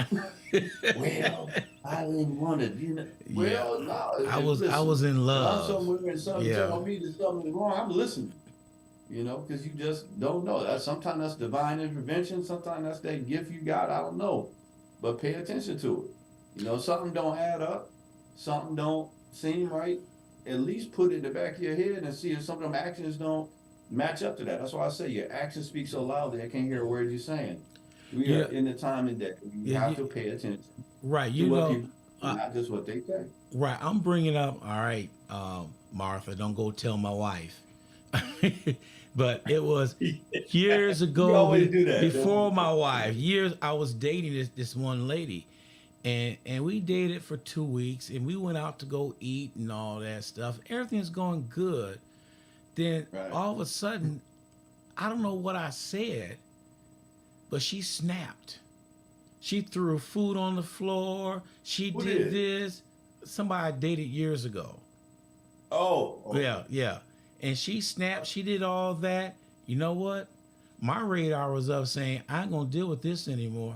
Well, I didn't want to, Yeah. well, no, I was listen, in if I'm love. somewhere and something Yeah. tell me that something is wrong, I'm listening, because you just don't know. Sometimes that's divine intervention, sometimes that's that gift you got, I don't know. But pay attention to it. Something don't add up, something don't seem right. At least put it in the back of your head and see if some of them actions don't match up to that. That's why I say your actions speak so loudly I can't hear a word you're saying. We are Yeah. in the time and day. You Yeah. have to pay attention Right. to what people, Uh, not just what they say. right. I'm bringing up. All right, Martha. Don't go tell my wife. But it was years You ago, always do that, don't before you? my wife. Years I was dating this one lady, and we dated for 2 weeks, and we went out to go eat and all that stuff. Everything's going good. Then Right. all of a sudden, I don't know what I said, but she snapped. She threw food on the floor. She Who did did? this. Somebody I dated years ago. Oh, Yeah, okay. yeah. And she snapped. She did all that. You know what? My radar was up saying, I ain't going to deal with this anymore.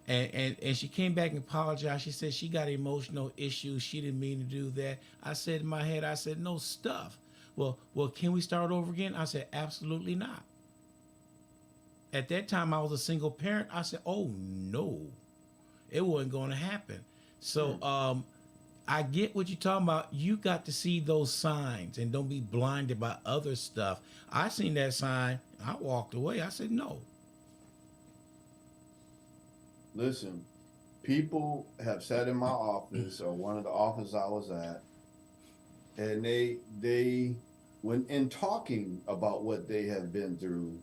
And she came back and apologized. She said she got emotional issues. She didn't mean to do that. I said in my head, I said, no stuff. Well, can we start over again? I said, absolutely not. At that time, I was a single parent. I said, oh no, it wasn't going to happen. So Hmm. I get what you're talking about. You got to see those signs and don't be blinded by other stuff. I seen that sign. I walked away. I said no. Listen, people have sat in my office or one of the offices I was at And they when in talking about what they have been through,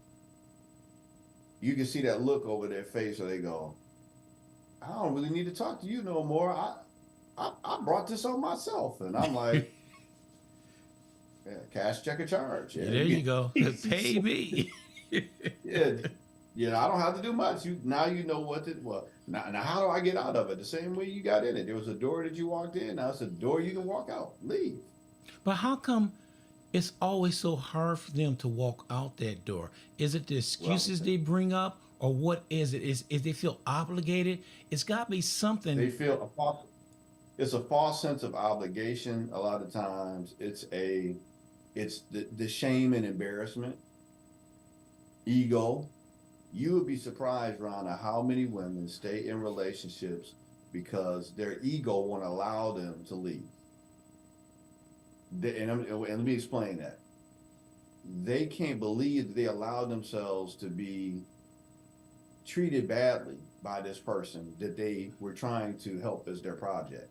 you can see that look over their face where they go, I don't really need to talk to you no more. I brought this on myself. And I'm like, yeah, cash check a charge. Yeah, Yeah, there you go. Pay so, me. yeah, yeah. I don't have to do much. You now you know what to well now. How do I get out of it? The same way you got in it. There was a door that you walked in. Now it's a door you can walk out. Leave. But how come it's always so hard for them to walk out that door? Is it the Well, excuses they bring up, or what is it? Is they feel obligated? It's got to be they something. feel it's a false sense of obligation. A lot of times, it's the shame and embarrassment, ego. You would be surprised, Rhonda, how many women stay in relationships because their ego won't allow them to leave. And let me explain that. They can't believe that they allowed themselves to be treated badly by this person that they were trying to help as their project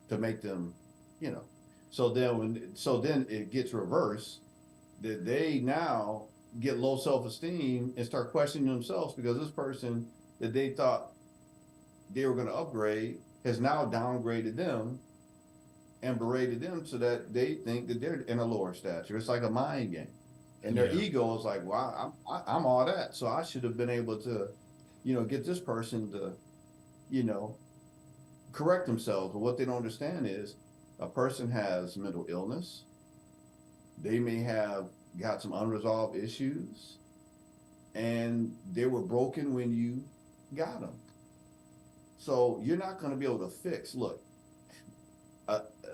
to make them, you know. So then it gets reversed that they now get low self-esteem and start questioning themselves because this person that they thought they were going to upgrade has now downgraded them and berated them so that they think that they're in a lower stature. It's like a mind game. And their Yeah, ego is like, well, I'm all that. So I should have been able to, get this person to, you know, correct themselves. But what they don't understand is a person has mental illness. They may have got some unresolved issues and they were broken when you got them. So you're not going to be able to fix. Look,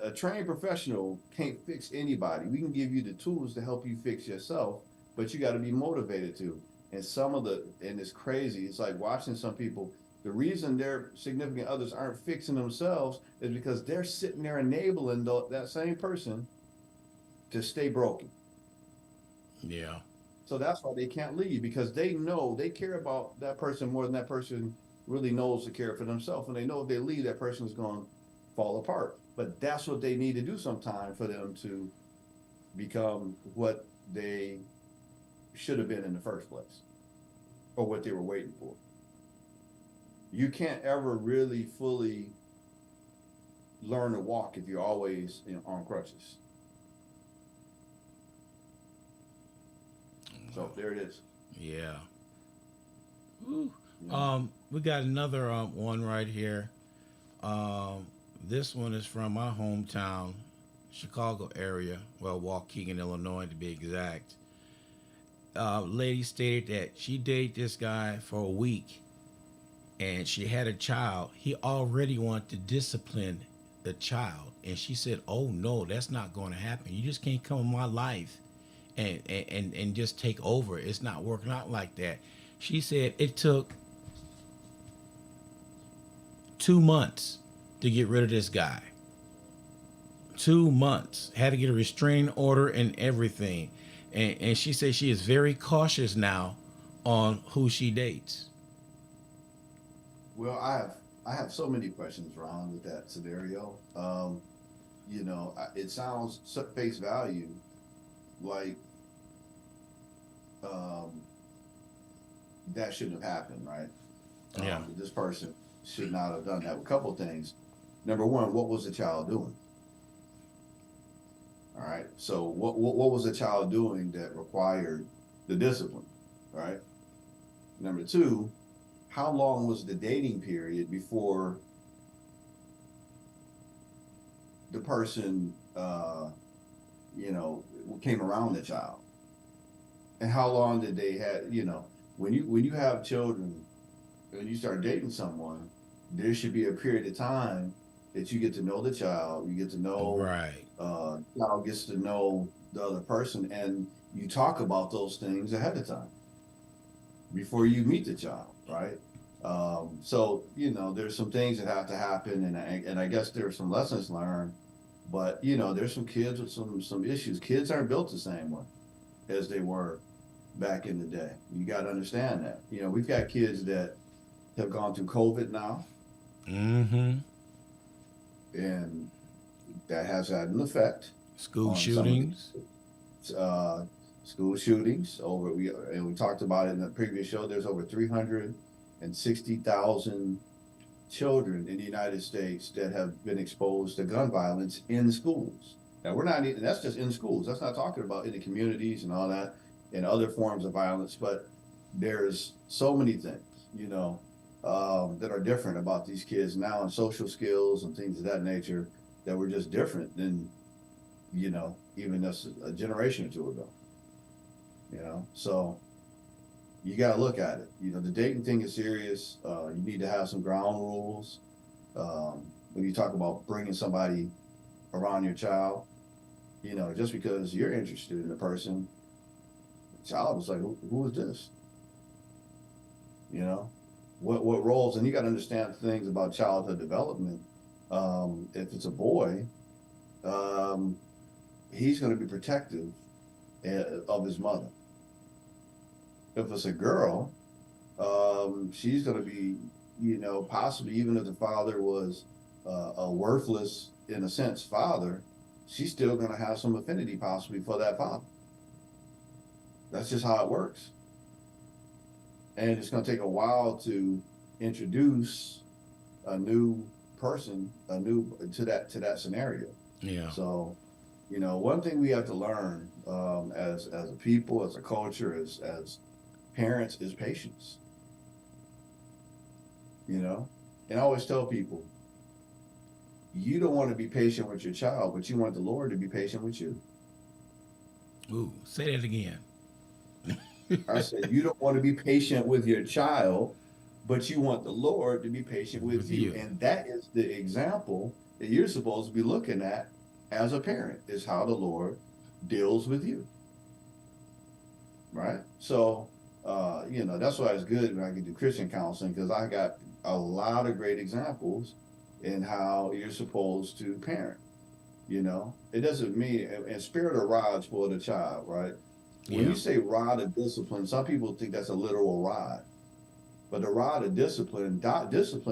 a trained professional can't fix anybody. We can give you the tools to help you fix yourself, but you got to be motivated to. And it's crazy. It's like watching some people. The reason their significant others aren't fixing themselves is because they're sitting there enabling that same person to stay broken. yeah, So that's why they can't leave because they know they care about that person more than that person really knows to care for themselves. And they know if they leave, that person is going to fall apart. But that's what they need to do sometime for them to become what they should have been in the first place or what they were waiting for. You can't ever really fully learn to walk if you're always on crutches. So there it is. yeah. Ooh. Yeah. We got another one right here. This one is from my hometown, Chicago area. Well, Waukegan, Illinois, to be exact. Lady stated that she dated this guy for a week, and she had a child. He already wanted to discipline the child, and she said, "Oh no, that's not going to happen. You just can't come in my life and just take over. It's not working out like that." She said it took 2 months to get rid of this guy. 2 months. Had to get a restraining order and everything. And she says she is very cautious now on who she dates. Well, I have so many questions, Ron, with that scenario. It sounds face value like um, that shouldn't have happened, right? Yeah. That this person should not have done that. A couple of things. Number one, what was the child doing? All right. So what was the child doing that required the discipline? Right. Number two, how long was the dating period before the person came around the child? And how long did they have, when you have children and you start dating someone, there should be a period of time that you get to know the child, you get to know Right. child gets to know the other person, and you talk about those things ahead of time before you meet the child, right? So there's some things that have to happen, and I guess there's some lessons learned, but there's some kids with some issues. Kids aren't built the same way as they were back in the day. You got to understand that. We've got kids that have gone through COVID now, Mm-hmm. and that has had an effect School on some of shootings. these school shootings. We talked about it in the previous show. There's over 360,000 children in the United States that have been exposed to gun violence in schools. Now we're not even, that's just in schools. That's not talking about in the communities and all that and other forms of violence, but there's so many things, that are different about these kids now and social skills and things of that nature that were just different than, even just a generation or two ago. So you got to look at it. The dating thing is serious. You need to have some ground rules. When you talk about bringing somebody around your child, just because you're interested in the person, the child was like, who is this? What roles, and you got to understand things about childhood development. If it's a boy, um, he's going to be protective of his mother. If it's a girl, she's going to be, possibly even if the father was a worthless, in a sense, father, she's still going to have some affinity possibly for that father. That's just how it works. And it's going to take a while to introduce a new person, to that scenario. Yeah. So, one thing we have to learn as a people, as a culture, as parents, is patience. And I always tell people, you don't want to be patient with your child, but you want the Lord to be patient with you. Ooh, say that again. I said, you don't want to be patient with your child, but you want the Lord to be patient with With you. you. And that is the example that you're supposed to be looking at as a parent, is how the Lord deals with you. Right? So, that's why it's good when I can do Christian counseling, because I got a lot of great examples in how you're supposed to parent. It doesn't mean, and spirit of rod spoil the child, right? When you Yeah. say rod of discipline, some people think that's a literal rod, but the rod of discipline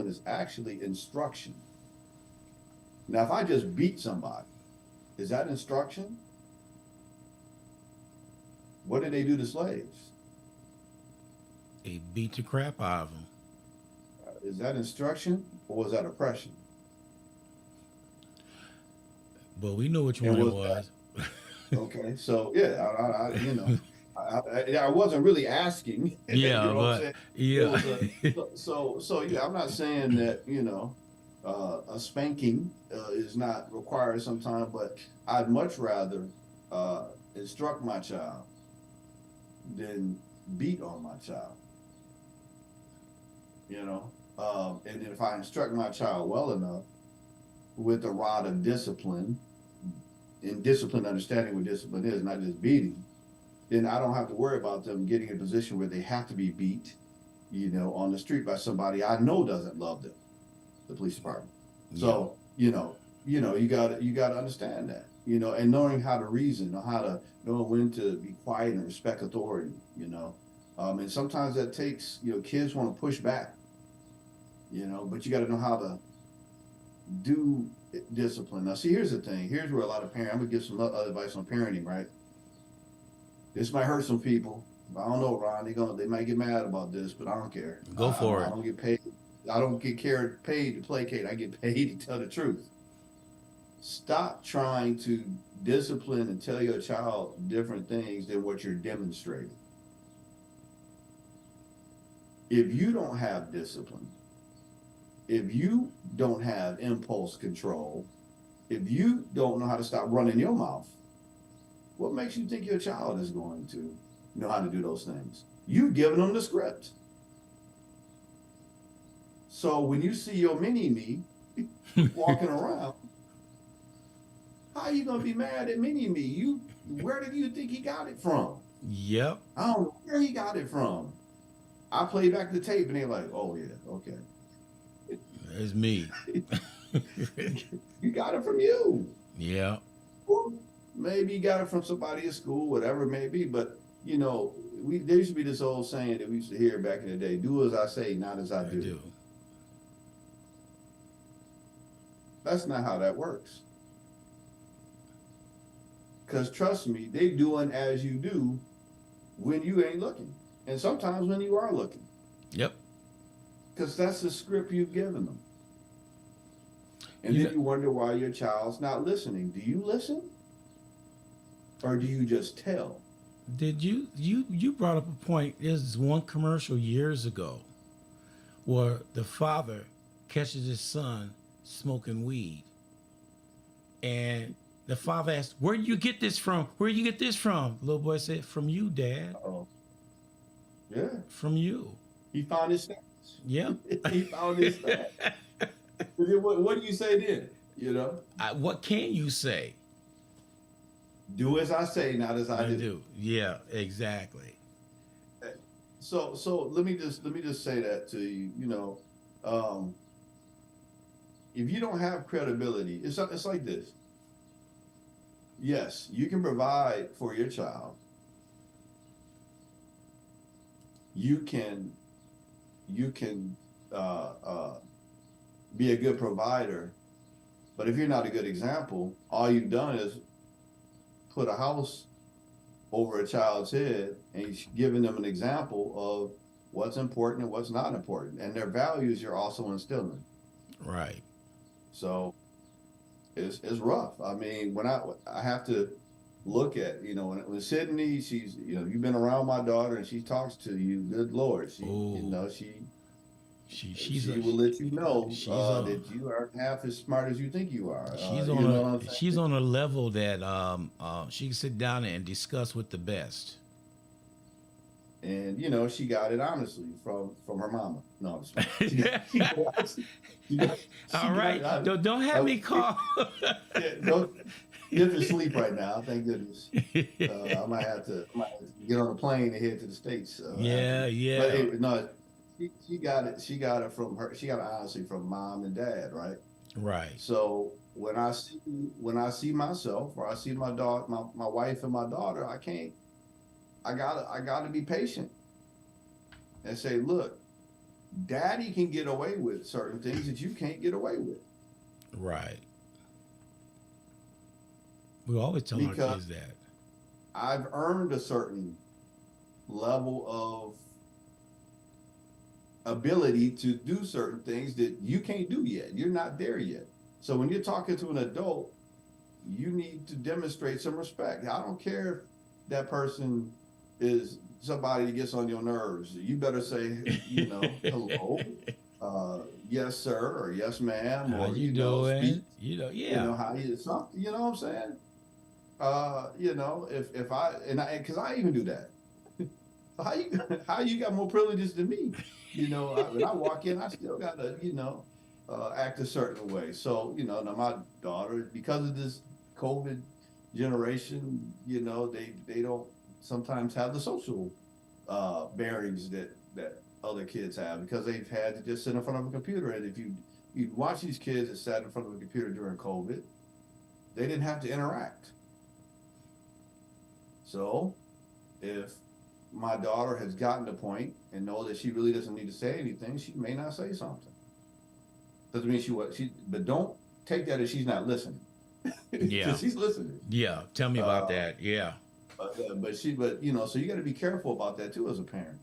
is actually instruction. Now, if I just beat somebody, is that instruction? What did they do to slaves? They beat the crap out of them. Is that instruction or was that oppression? But we know which And one it was was. Okay, so yeah, I wasn't really asking, you Yeah, know what I'm but saying? It yeah. was so yeah, I'm not saying that, a spanking is not required sometimes, but I'd much rather instruct my child than beat on my child, and then if I instruct my child well enough with the rod of discipline, and discipline, understanding what discipline is, not just beating, then I don't have to worry about them getting in a position where they have to be beat, on the street by somebody I know doesn't love them, the police department. Yeah. So, you got to understand that, and knowing how to reason, or how to know when to be quiet and respect authority. And sometimes that takes, kids want to push back, but you got to know how to do discipline. Now, see, here's the thing. Here's where a lot of parents, I'm gonna give some other advice on parenting, right? This might hurt some people. I don't know, Ron. They might get mad about this, but I don't care. Go for I it. don't get paid. I don't get paid to placate. I get paid to tell the truth. Stop trying to discipline and tell your child different things than what you're demonstrating. If you don't have discipline, if you don't have impulse control, if you don't know how to stop running your mouth, what makes you think your child is going to know how to do those things? You've given them the script. So when you see your mini me walking around, how are you gonna be mad at mini me? Where did you think he got it from? Yep. I don't know where he got it from. I play back the tape and they're like, oh yeah, okay. There's me. You got it from you. Yeah. Or maybe you got it from somebody at school, whatever it may be. But there used to be this old saying that we used to hear back in the day: "Do as I say, not as I I do." do. That's not how that works. Because trust me, they doing as you do when you ain't looking. And sometimes when you are looking. Yep. Because that's the script you've given them. And You then know, you wonder why your child's not listening. Do you listen or do you just tell? did you brought up a point? There's one commercial years ago where the father catches his son smoking weed, and the father asked, "Where do you get this from? Where do you get this from?" The little boy said, "From you, Dad. Oh, yeah. From you." He found his stance. Yep. He found his stance. But then what do you say then? What can you say? Do as I say, not as I I do. do. Yeah, exactly. So let me just say that to you. Um, if you don't have credibility, it's like this. Yes, you can provide for your child. You can be a good provider, but if you're not a good example, all you've done is put a house over a child's head and you're giving them an example of what's important and what's not important, and their values you're also instilling. Right. So it's rough. I mean, when I have to look at, when Sydney, she's, you've been around my daughter and she talks to you, good Lord, Oh, she's she a, will let you know she's on that you aren't half as smart as you think you are. she's on You know what I'm she's saying? on a level that she can sit down and discuss with the best. And she got it honestly from her mama. No, I'm just playing. She All got right, it honestly. don't have me call. Yeah, no, Tiff is asleep right now. Thank goodness. I might have to get on a plane and head to the States after Yeah, this. But yeah. anyway, no, she got it. She got it from her. She got it honestly from mom and dad, right? Right. So when I see myself or I see my daughter, my wife and my daughter, I can't. I gotta be patient and say, look, daddy can get away with certain things that you can't get away with Right. We always tell our because kids that. I've earned a certain level of ability to do certain things that you can't do yet. You're not there yet. So when you're talking to an adult, you need to demonstrate some respect. I don't care if that person is somebody that gets on your nerves. You better say, hello, yes, sir, or yes, ma'am, How or, you speak, doing? Yeah. how you, something, you know what I'm saying? If because I even do that. So how you got more privileges than me? When I walk in, I still gotta, act a certain way. So, now my daughter, because of this COVID generation, they don't sometimes have the social bearings that other kids have because they've had to just sit in front of a computer. And if you watch these kids that sat in front of a computer during COVID, they didn't have to interact. So if my daughter has gotten to the point and know that she really doesn't need to say anything, she may not say something. Doesn't mean but don't take that as she's not listening Yeah. because she's listening. Yeah. Tell me about Uh, that. Yeah. but so you got to be careful about that too as a parent.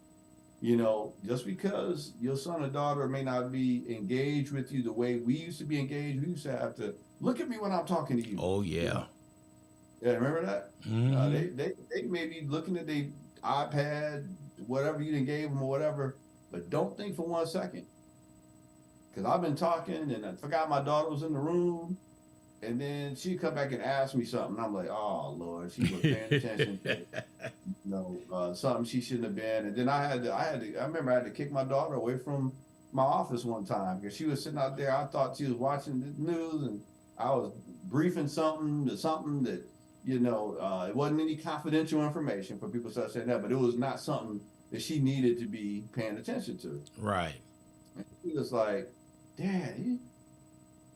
Just because your son or daughter may not be engaged with you the way we used to be engaged, we used to have to look at me when I'm talking to you. Oh You yeah. know, yeah, remember that? Mm-hmm. They may be looking at their iPad, whatever you done gave them or whatever, but don't think for 1 second. Because I've been talking and I forgot my daughter was in the room, and then she come back and ask me something. I'm like, oh Lord, she was paying attention to something she shouldn't have been. And then I remember I had to kick my daughter away from my office one time because she was sitting out there. I thought she was watching the news and I was briefing something to something that, it wasn't any confidential information for people to start saying that, but it was not something that she needed to be paying attention to. Right. And she was like, Dad,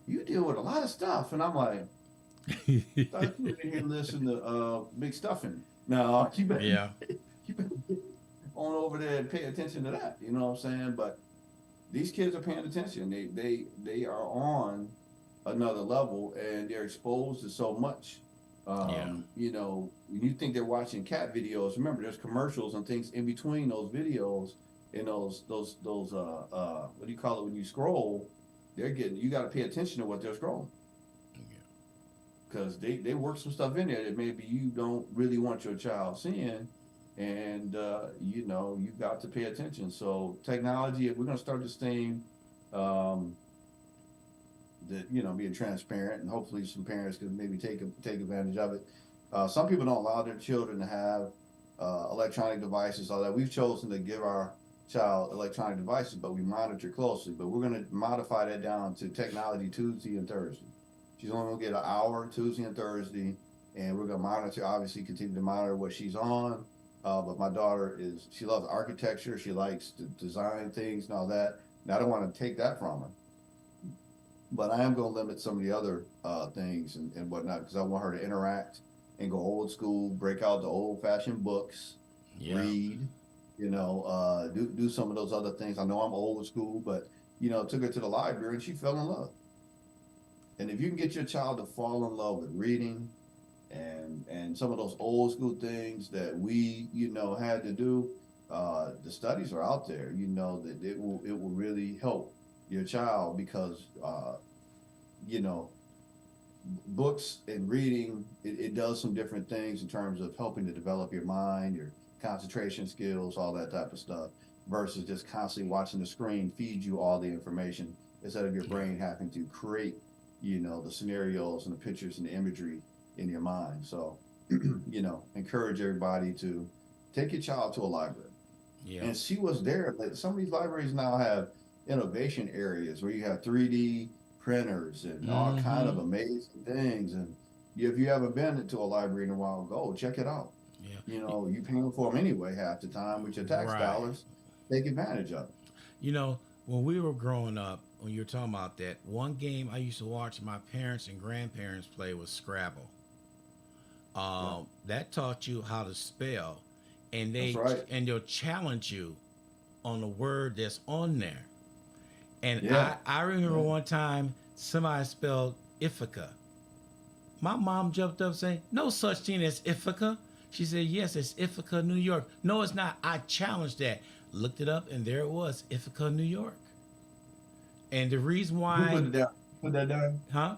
you deal with a lot of stuff. And I'm like, thought you were in here listening to big stuffing. No, Yeah. you better get on over there and pay attention to that. You know what I'm saying? But these kids are paying attention. They are on another level and they're exposed to so much Yeah. You know, when you think they're watching cat videos, remember there's commercials and things in between those videos and those what do you call it when you scroll? They're getting you got to pay attention to what they're scrolling Yeah. because they work some stuff in there that maybe you don't really want your child seeing, and you know you got to pay attention. So technology, if we're gonna start this thing, um, that you know being transparent, and hopefully some parents could maybe take advantage of it. Some people don't allow their children to have electronic devices. All that we've chosen to give our child electronic devices, but we monitor closely. But we're going to modify that down to technology Tuesday and Thursday. She's only going to get an hour Tuesday and Thursday, and we're going to monitor. Obviously, continue to monitor what she's on. But my daughter she loves architecture. She likes to design things and all that. And I don't want to take that from her, but I am going to limit some of the other things and whatnot because I want her to interact and go old school, break out the old fashioned books, Yeah. read, you know, do some of those other things. I know I'm old school, but you know, took her to the library and she fell in love. And if you can get your child to fall in love with reading and some of those old school things that we you know had to do, the studies are out there. You know that it will really help your child because you know, books and reading, it does some different things in terms of helping to develop your mind, your concentration skills, all that type of stuff, versus just constantly watching the screen feed you all the information instead of your Yeah. brain having to create, you know, the scenarios and the pictures and the imagery in your mind. So, you know, encourage everybody to take your child to a library Yeah. and see what's there. Like some of these libraries now have innovation areas where you have 3D printers and all kind of Mm-hmm. amazing things. And if you haven't been to a library in a while, go check it out. Yeah. You know, you paying for them anyway half the time with your tax Right. dollars. Take advantage of it. You know, when we were growing up, when you were talking about that, one game I used to watch my parents and grandparents play was Scrabble. Yeah, That taught you how to spell, and that's right. they'll challenge you on the word that's on there. And I Yeah, I remember yeah. one time somebody spelled Ithaca. My mom jumped up saying, "No such thing as Ithaca." She said, "Yes, it's Ithaca, New York." No, it's not. I challenged that. Looked it up, and there it was, Ithaca, New York. And the reason Who why, put it down? Put that down? huh?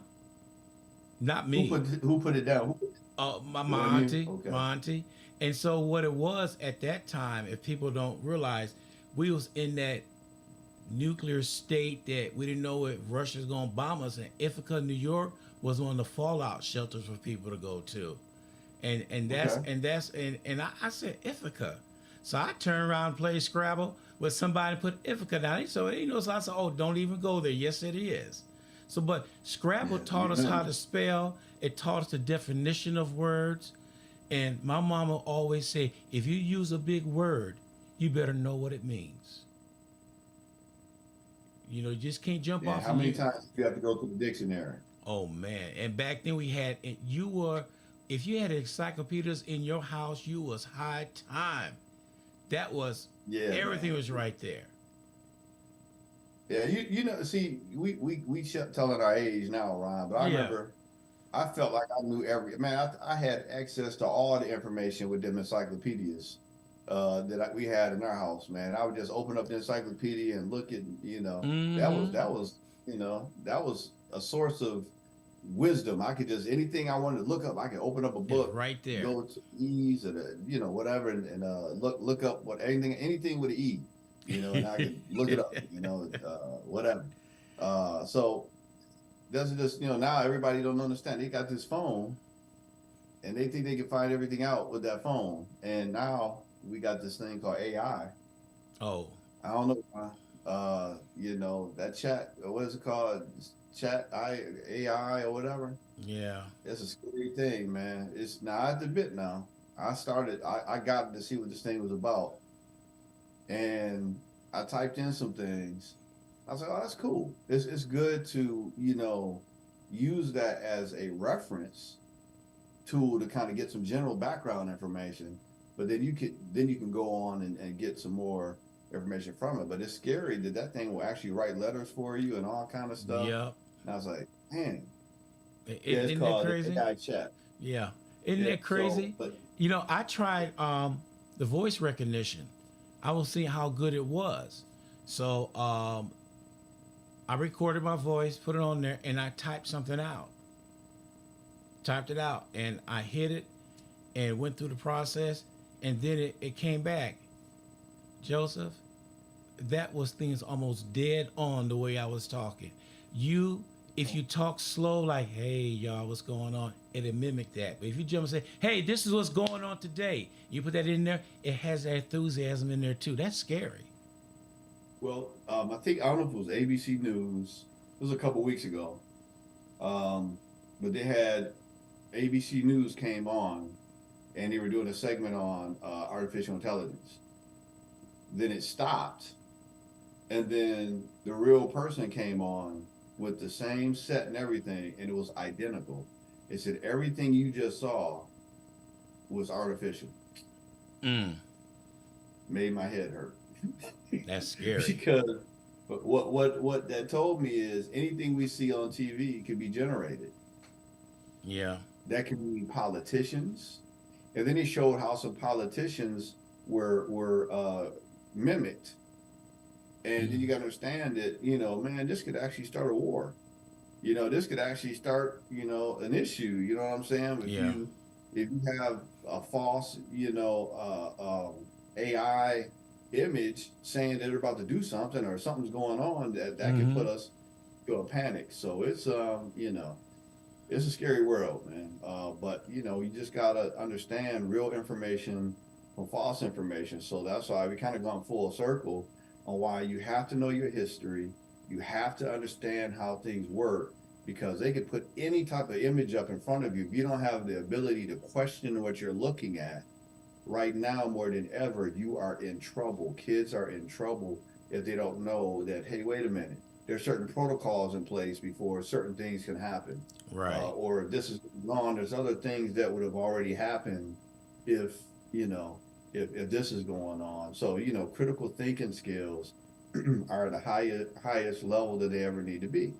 Not me. Who put it down? It wasn't My you? auntie, Okay. my auntie. And so what it was at that time, if people don't realize, we was in that nuclear state that we didn't know if Russia's gonna bomb us. And Ithaca, New York, was one of the fallout shelters for people to go to. Okay. And I said Ithaca. So I turned around and played Scrabble with somebody and put Ithaca down. So so I said, "Oh, don't even go there." Yes, it is. So, but Scrabble Yeah, taught us how to spell. It taught us the definition of words. And my mama always say, if you use a big word, you better know what it means. You just can't jump yeah. off How and many you. times do you have to go to the dictionary? Oh man! And back then we had, and if you had encyclopedias in your house, you was high time. That was Yeah, everything man. was right there. Yeah, you know, see, we telling our age now, Ron, but I Yeah. remember I felt like I knew every man. I had access to all the information with them encyclopedias we had in our house, man. I would just open up the encyclopedia and look at, you know, Mm-hmm. that was a source of wisdom. I could just anything I wanted to look up, I could open up a It's book, right there. go to ease or you know, whatever, and look up what anything with an E, you know, and I could look it up, you know, whatever. So doesn't just you know now everybody don't understand they got this phone and they think they can find everything out with that phone and now we got this thing called AI. Oh, I don't know you know that chat what is it called chat AI or whatever. yeah. It's a scary thing, man. It's now I admit now I got to see what this thing was about and I typed in some things. I was like, oh, that's cool. It's good to, you know, use that as a reference tool to kind of get some general background information. But then you can go on and get some more information from it. But it's scary that that thing will actually write letters for you and all kind of stuff. Yep. And I was like, man, yeah, it's Isn't that called crazy? AI chat. Yeah. Isn't Yeah. that So, crazy? but I tried the voice recognition. I was seeing how good it was. So I recorded my voice, put it on there, and I typed something out. Typed it out, and I hit it, and went through the process, and then it came back. Joseph, that was things almost dead on the way I was talking. You, if you talk slow, like, hey, y'all, what's going on? It'll mimic that. But if you jump and say, hey, this is what's going on today, you put that in there, it has that enthusiasm in there too. That's scary. well, I don't know if it was ABC News. It was a couple weeks ago. Um, but they had ABC News came on and they were doing a segment on artificial intelligence. Then it stopped, and then the real person came on with the same set and everything, and it was identical. It said everything you just saw was artificial. Mm, Made my head hurt that's scary. because, but what that told me is anything we see on TV can be generated. Yeah. That can be politicians, and then he showed how some politicians were mimicked. And then you Mm, got to understand that, man, this could actually start a war. This could actually start, an issue. You know what I'm saying? yeah. If you have a false, AI image saying that they're about to do something or something's going on, that could Mm-hmm. put us to a panic. So it's a scary world, man. But you just gotta understand real information from false information. So that's why we kind of gone full circle on why you have to know your history. You have to understand how things work because they could put any type of image up in front of you. If you don't have the ability to question what you're looking at, right now more than ever, you are in trouble. Kids are in trouble if they don't know that, hey, wait a minute, there's certain protocols in place before certain things can happen. Right. Or if this is gone, there's other things that would have already happened if, if this is going on. So, critical thinking skills are the highest level that they ever need to be.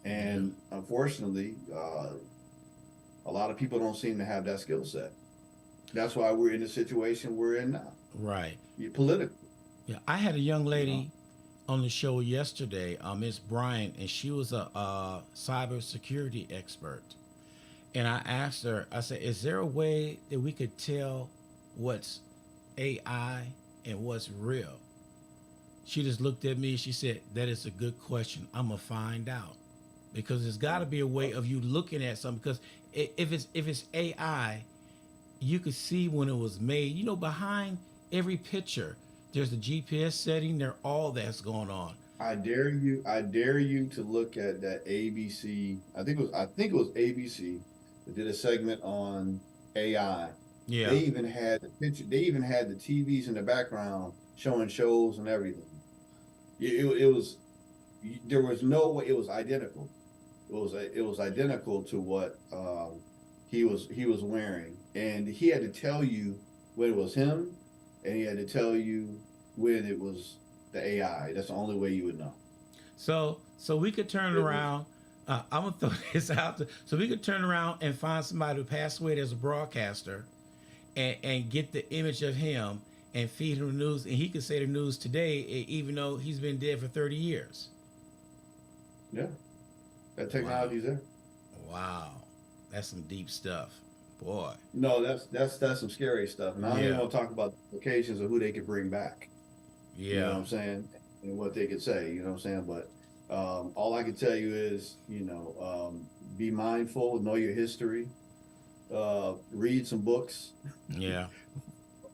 Yeah. And unfortunately, a lot of people don't seem to have that skill set. That's why we're in the situation we're in now, Right. politically, Yeah. I had a young you know. lady on the show yesterday, Miss Bryant, and she was a cybersecurity expert. And I asked her, I said, is there a way that we could tell what's AI and what's real? She just looked at me. She said, that is a good question. I'm going to find out. Because there's got to Yeah. be a way of you looking at something. Because if it's AI, you could see when it was made. Behind every picture, there's a GPS setting. There, all that's going on. I dare you to look at that ABC. I think it was ABC that did a segment on AI. Yeah. They even had the TVs in the background showing shows and everything. It was there was no way it was identical. It was identical to what he was wearing, and he had to tell you when it was him, and he had to tell you when it was the AI. That's the only way you would know. So we could turn It was around. I'm gonna throw this out there. So we could turn around and find somebody who passed away as a broadcaster, and get the image of him and feed him the news, and he could say the news today, even though he's been dead for 30 years. yeah, that Wow, technology's there. wow, that's some deep stuff, boy. No, that's some scary stuff, and I don't even Yeah, want to talk about the implications of who they could bring back. You know what yeah, I'm saying? And what they could say, you know what I'm saying? But all I can tell you is, be mindful, know your history, read some books yeah,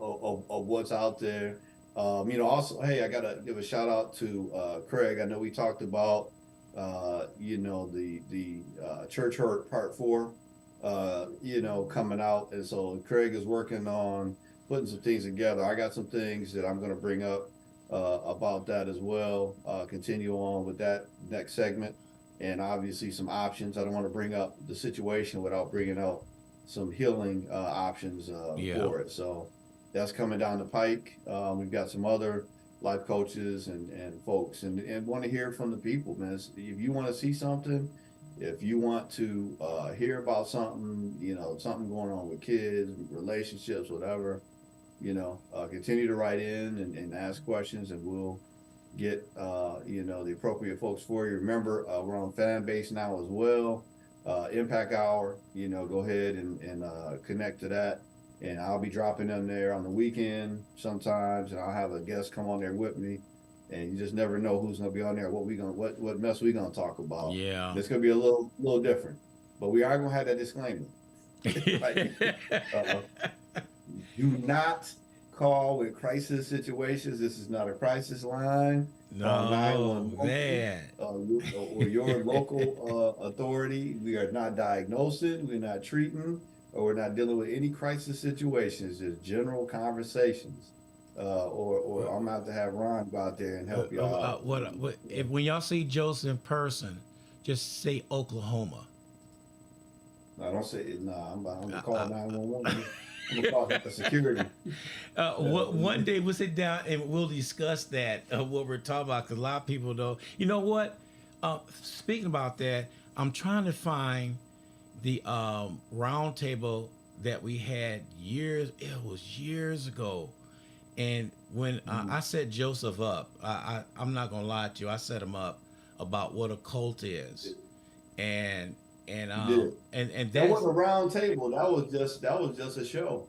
of what's out there. Also, hey, I gotta give a shout out to Craig. I know we talked about the church hurt part four, coming out, and so Craig is working on putting some things together. I got some things that I'm going to bring up about that as well. Continue on with that next segment, and obviously some options. I don't want to bring up the situation without bringing up some healing options yeah, for it. So that's coming down the pike. We've got some other life coaches and folks and want to hear from the people, man. If you want to see something, If you want to hear about something, something going on with kids, relationships, whatever, continue to write in and ask questions, and we'll get the appropriate folks for you. Remember, we're on fan base now as well. Impact Hour, go ahead and connect to that. And I'll be dropping them there on the weekend sometimes, and I'll have a guest come on there with me. And you just never know who's gonna be on there, what mess we gonna talk about. Yeah. It's gonna be a little different. But we are gonna have that disclaimer. Right? Uh, do not call with crisis situations. This is not a crisis line. Call No, 911 man. or your local authority. We are not diagnosing, we're not treating, or we're not dealing with any crisis situations, just general conversations. Or Well, I'm about to have Ron go out there and help you out. what if when y'all see Joseph in person, just say Oklahoma. I don't say it. Nah, I'm gonna Uh, call uh, 911. I'm gonna call the security. one day we'll sit down and we'll discuss that what we're talking about, because a lot of people don't. You know what? Speaking about that, I'm trying to find the round table that we had years. It was years ago, and when I Mhm. set Joseph up, I'm not gonna lie to you. I set him up about what a cult is, and You did. and That that's wasn't a round table. That was just a show.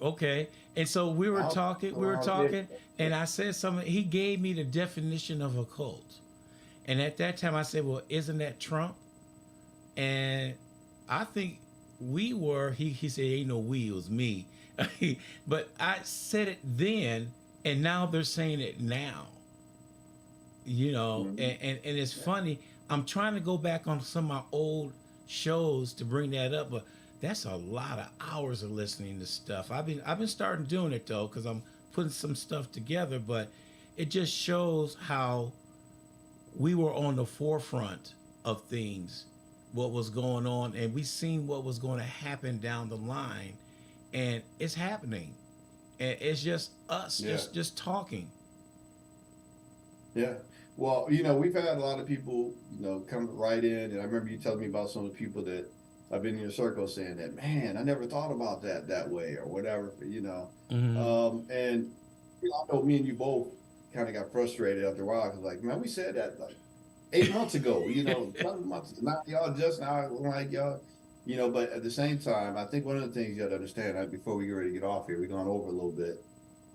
okay. And so we were Out talking, around table. and I said something. He gave me the definition of a cult. And at that time, I said, well, isn't that Trump? And I think we were, he said, ain't no we, it was me. But I said it then, and now they're saying it now. Mhm. And it's Yeah. funny. I'm trying to go back on some of my old shows to bring that up, but that's a lot of hours of listening to stuff. I've been starting doing it though, because I'm putting some stuff together, but it just shows how we were on the forefront of things, what was going on, and we seen what was going to happen down the line, and it's happening. And it's just us Yeah. just talking. Yeah. Well, we've had a lot of people, come right in, and I remember you telling me about some of the people that I've been in your circle saying that, man, I never thought about that way or whatever. Hmm. And I know me and you both kind of got frustrated after a while because, like, man, we said that like 8 months ago, 7 months. Now y'all just now like y'all, but at the same time, I think one of the things you got to understand, before we get ready to get off here, we've gone over a little bit,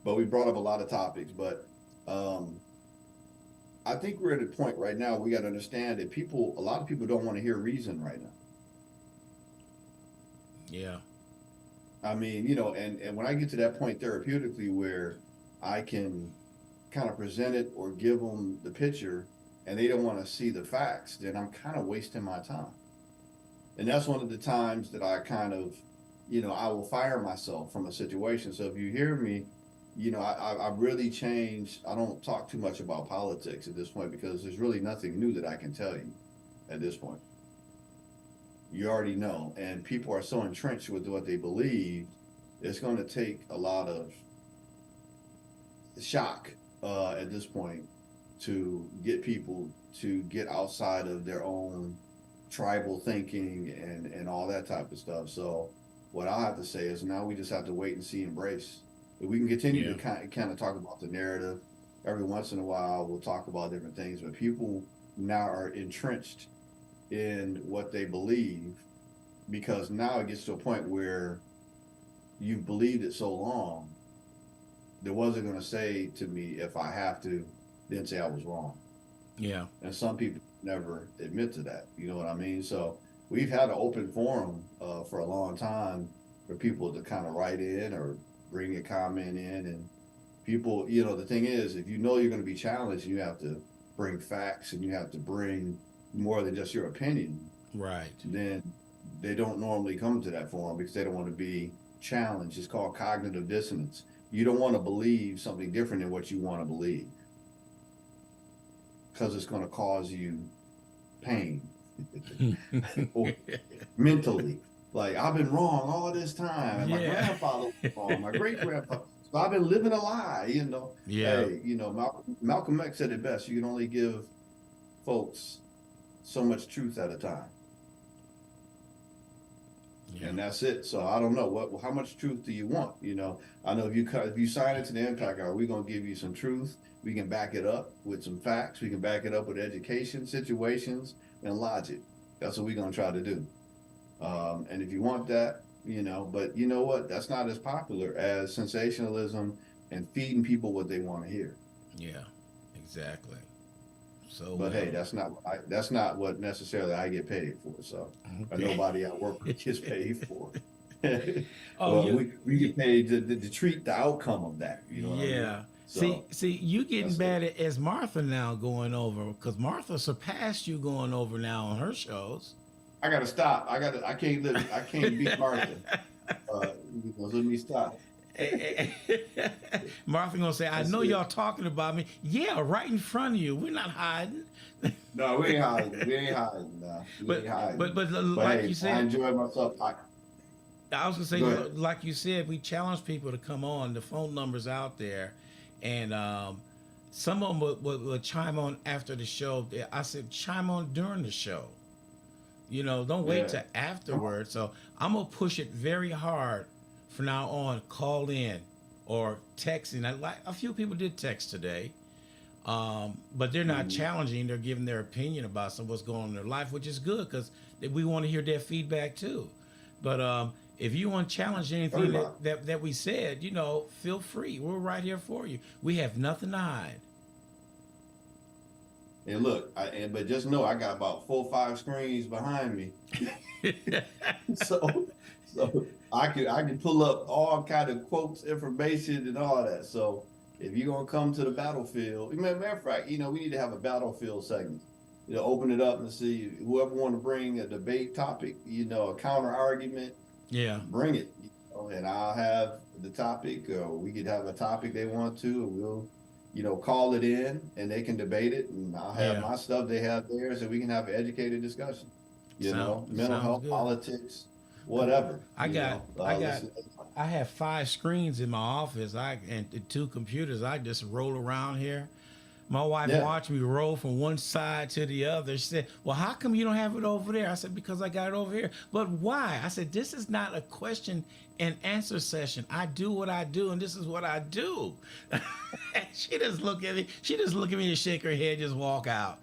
but we brought up a lot of topics, but um I think we're at a point right now we got to understand that a lot of people don't want to hear reason right now. Yeah. I mean, and when I get to that point therapeutically where I can kind of present it or give them the picture and they don't want to see the facts, then I'm kind of wasting my time. And that's one of the times that I kind of, I will fire myself from a situation. So if you hear me, I've really changed. I don't talk too much about politics at this point because there's really nothing new that I can tell you at this point. You already know, and people are so entrenched with what they believe, it's going to take a lot of shock at this point to get people to get outside of their own tribal thinking and all that type of stuff. So what I have to say is now we just have to wait and see, embrace. If we can continue to Yeah. kind of talk about the narrative every once in a while, we'll talk about different things, but people now are entrenched in what they believe because now it gets to a point where you've believed it so long, they wasn't going to say to me if I have to, then say I was wrong. Yeah. And some people never admit to that. You know what I mean? So we've had an open forum for a long time for people to kind of write in or bring a comment in. And people, the thing is, if you know you're going to be challenged, you have to bring facts and you have to bring more than just your opinion. Right. Then they don't normally come to that forum because they don't want to be challenged. It's called cognitive dissonance. You don't want to believe something different than what you want to believe because it's going to cause you pain or mentally. Like I've been wrong all this time, and my Yeah. grandfather was wrong, my great grandfather. So I've been living a lie. Yeah. Hey, Malcolm X said it best. You can only give folks so much truth at a time. Yeah. and that's it. So I don't know how much truth do you want? I know if you sign into the impact hour, we're gonna give you some truth. We can back it up with some facts. We can back it up with education, situations, and logic. That's what we're gonna try to do. And if you want that, but you know what? That's not as popular as sensationalism and feeding people what they want to hear. Yeah. Exactly. So But hey, well. that's not what necessarily I get paid for. So, or Okay. nobody I work with gets paid for. Oh, Well, you, we get paid to treat the outcome of that. You know what I mean? yeah. See, So see, you getting that's it. bad as Martha now going over because Martha surpassed you going over now on her shows. I gotta stop. I can't beat Martha. Let me stop. Martha gonna say, "I That's know it. y'all talking about me. Yeah, right in front of you. We're not hiding." No, we ain't hiding. We ain't hiding. Nah, we ain't but hiding. but But like you hey, I said, enjoyed myself. I was gonna say, Go ahead. like you said, we challenge people to come on. The phone numbers out there, and some of them would chime on after the show. I said, chime on during the show. Don't wait Yeah. till Come on. afterward. So I'm gonna push it very hard from now on. Call in or texting. Like a few people did text today, but they're not Mhm. challenging. They're giving their opinion about what's going on in their life, which is good because we want to hear their feedback too. But if you want to challenge anything Everybody. that we said, feel free. We're right here for you. We have nothing to hide. And look, but just know I got about 4 or 5 screens behind me. So I can pull up all kind of quotes, information, and all that. So if you're gonna come to the battlefield, matter of fact, we need to have a battlefield segment. Open it up and see whoever want to bring a debate topic, a counter argument, Yeah, bring it. And I'll have the topic, or we could have a topic they want to, and we'll, call it in and they can debate it. And I'll have yeah. my stuff, they have theirs, and we can have an educated discussion, mental Sounds health, good. politics, whatever, I got I got listen. I have 5 screens in my office. And the 2 computers. I just roll around here. My wife Yeah. watched me roll from one side to the other. She said, "Well, how come you don't have it over there?" I said, "Because I got it over here." But why? I said, "This is not a question and answer session. I do what I do, and this is what I do." She just look at me. She just look at me and shake her head, just walk out.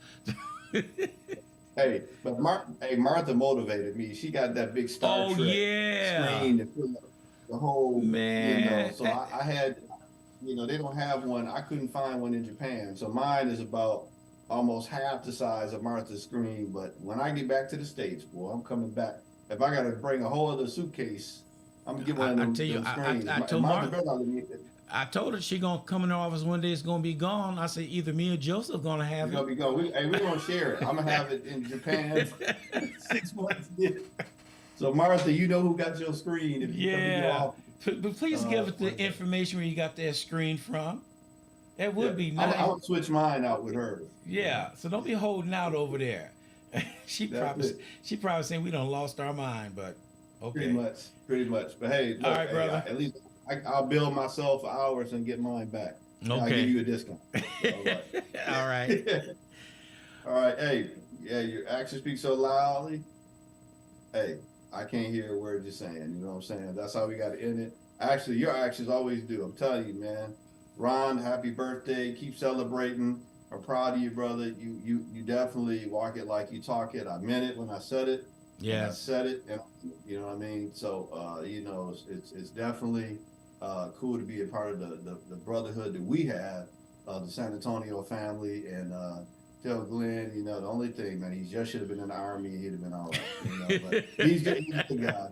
Hey, but Martha motivated me. She got that big Star Oh Trek yeah, screen to fill up the whole, man. so I had, they don't have one. I couldn't find one in Japan. So mine is about almost half the size of Martha's screen. But when I get back to the States, boy, I'm coming back. If I got to bring a whole other suitcase, I'm gonna get one of I tell you, them screens. I And told Martha Mark. better not let me, I told her she gonna come in the office one day. It's gonna be gone. I said either me or Joseph gonna we're have gonna it. be going. We're gonna share it. I'm gonna have it in Japan for 6 months. So Martha, you know who got your screen if you come in your Yeah, office. but please give us the One day. information where you got that screen from. That would Yeah, be I'm nice. gonna switch mine out with hers. Yeah, so don't be holding out over there. she That's probably it. she probably saying we don't lost our mind, but Pretty okay. much, pretty much. But hey, All look, right, hey, brother. at least I'll bill myself for hours and get mine back. And I'll give Okay. you a discount. All right. All right. All right. Hey, yeah, your actions speak so loudly. Hey, I can't hear a word you're saying. You know what I'm saying? That's how we got to end it. Actually, your actions always do. I'm telling you, man. Ron, happy birthday. Keep celebrating. I'm proud of you, brother. You definitely walk it like you talk it. I meant it when I said it, and I Yes. said it, and you know what I mean. So, it's definitely cool to be a part of the brotherhood that we have, the San Antonio family, and tell Glenn, the only thing, man, he just should have been in the army. He'd have been all right, But he's a good guy.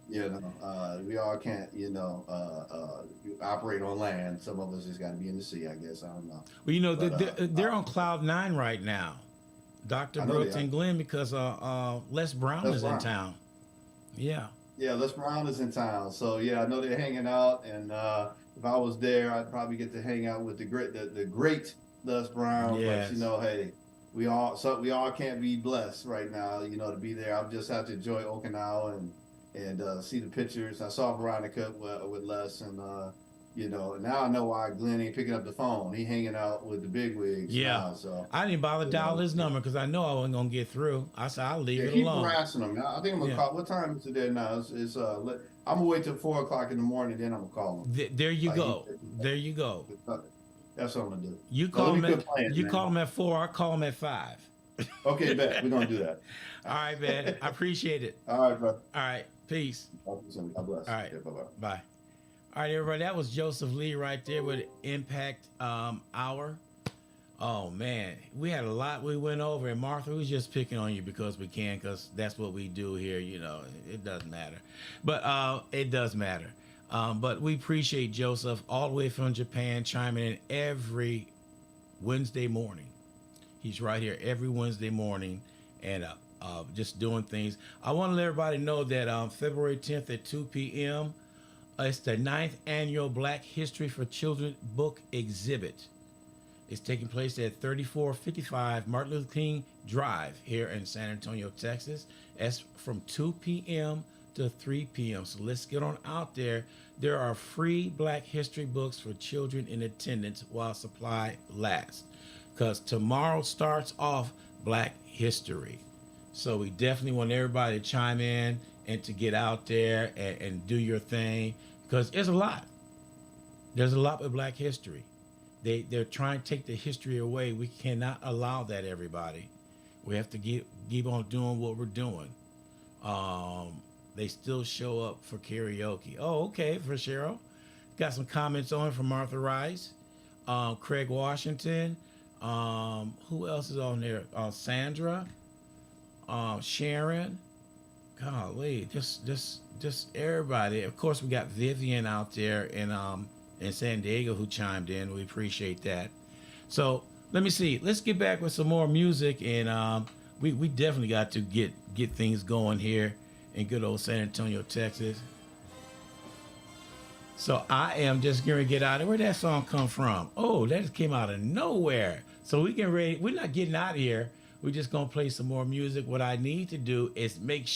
We all can't, operate on land. Some of us just got to be in the sea, I guess. I don't know. Well, But they're on cloud 9 right now, Doctor I know they Brooks are. and Glenn, because Les Brown Les is in Brown. town. Yeah. Yeah, Les Brown is in town. So yeah, I know they're hanging out. And if I was there, I'd probably get to hang out with the great Les Brown. But Yes. hey, we all can't be blessed right now, to be there. I'll just have to enjoy Okinawa and see the pictures. I saw Veronica with Les, and You know, now I know why Glenn ain't picking up the phone. He hanging out with the big wigs Yeah. now. So, I didn't bother you dial know, his number because I know I wasn't gonna get through. I said I'll leave yeah, it keep alone. harassing him. I think I'm gonna Yeah. call. What time is it there now? I'm gonna wait till 4 o'clock in the morning, then I'm gonna call him. There you Like go. There you go. that's what I'm gonna do. You So let call me him quit at playing, you call man. him at 4. I call him at 5. Okay, bet we're gonna do that. All right, man. I appreciate it. All right, bro. All right. Peace. Talk to you soon. God All bless. right. Okay, bye bye. Bye. All right, everybody. That was Joseph Lee right there with Impact Hour. Oh man, we had a lot we went over, and Martha, we was just picking on you because we can, because that's what we do here. You know, it doesn't matter, but it does matter. But we appreciate Joseph all the way from Japan chiming in every Wednesday morning. He's right here every Wednesday morning, and just doing things. I want to let everybody know that February 10th at 2 p.m. It's the 9th annual Black History for Children book exhibit. It's taking place at 3455 Martin Luther King Drive here in San Antonio, Texas. That's from 2 p.m. to 3 p.m. So let's get on out there. There are free Black History books for children in attendance while supply lasts, because tomorrow starts off Black History. So we definitely want everybody to chime in and to get out there and do your thing, because there's a lot. There's a lot with Black History. They're trying to take the history away. We cannot allow that, everybody. We have to keep on doing what we're doing. They still show up for karaoke. Oh, okay, for Cheryl. Got some comments on it from Martha Rice, Craig Washington. Who else is on there? Sandra, Sharon. Golly, just everybody. Of course, we got Vivian out there in San Diego who chimed in. We appreciate that. So let me see. Let's get back with some more music, and we definitely got to get things going here in good old San Antonio, Texas. So I am just going to get out of where that song come from. Oh, that just came out of nowhere. So we can ready. We're not getting out of here. We're just gonna play some more music. What I need to do is make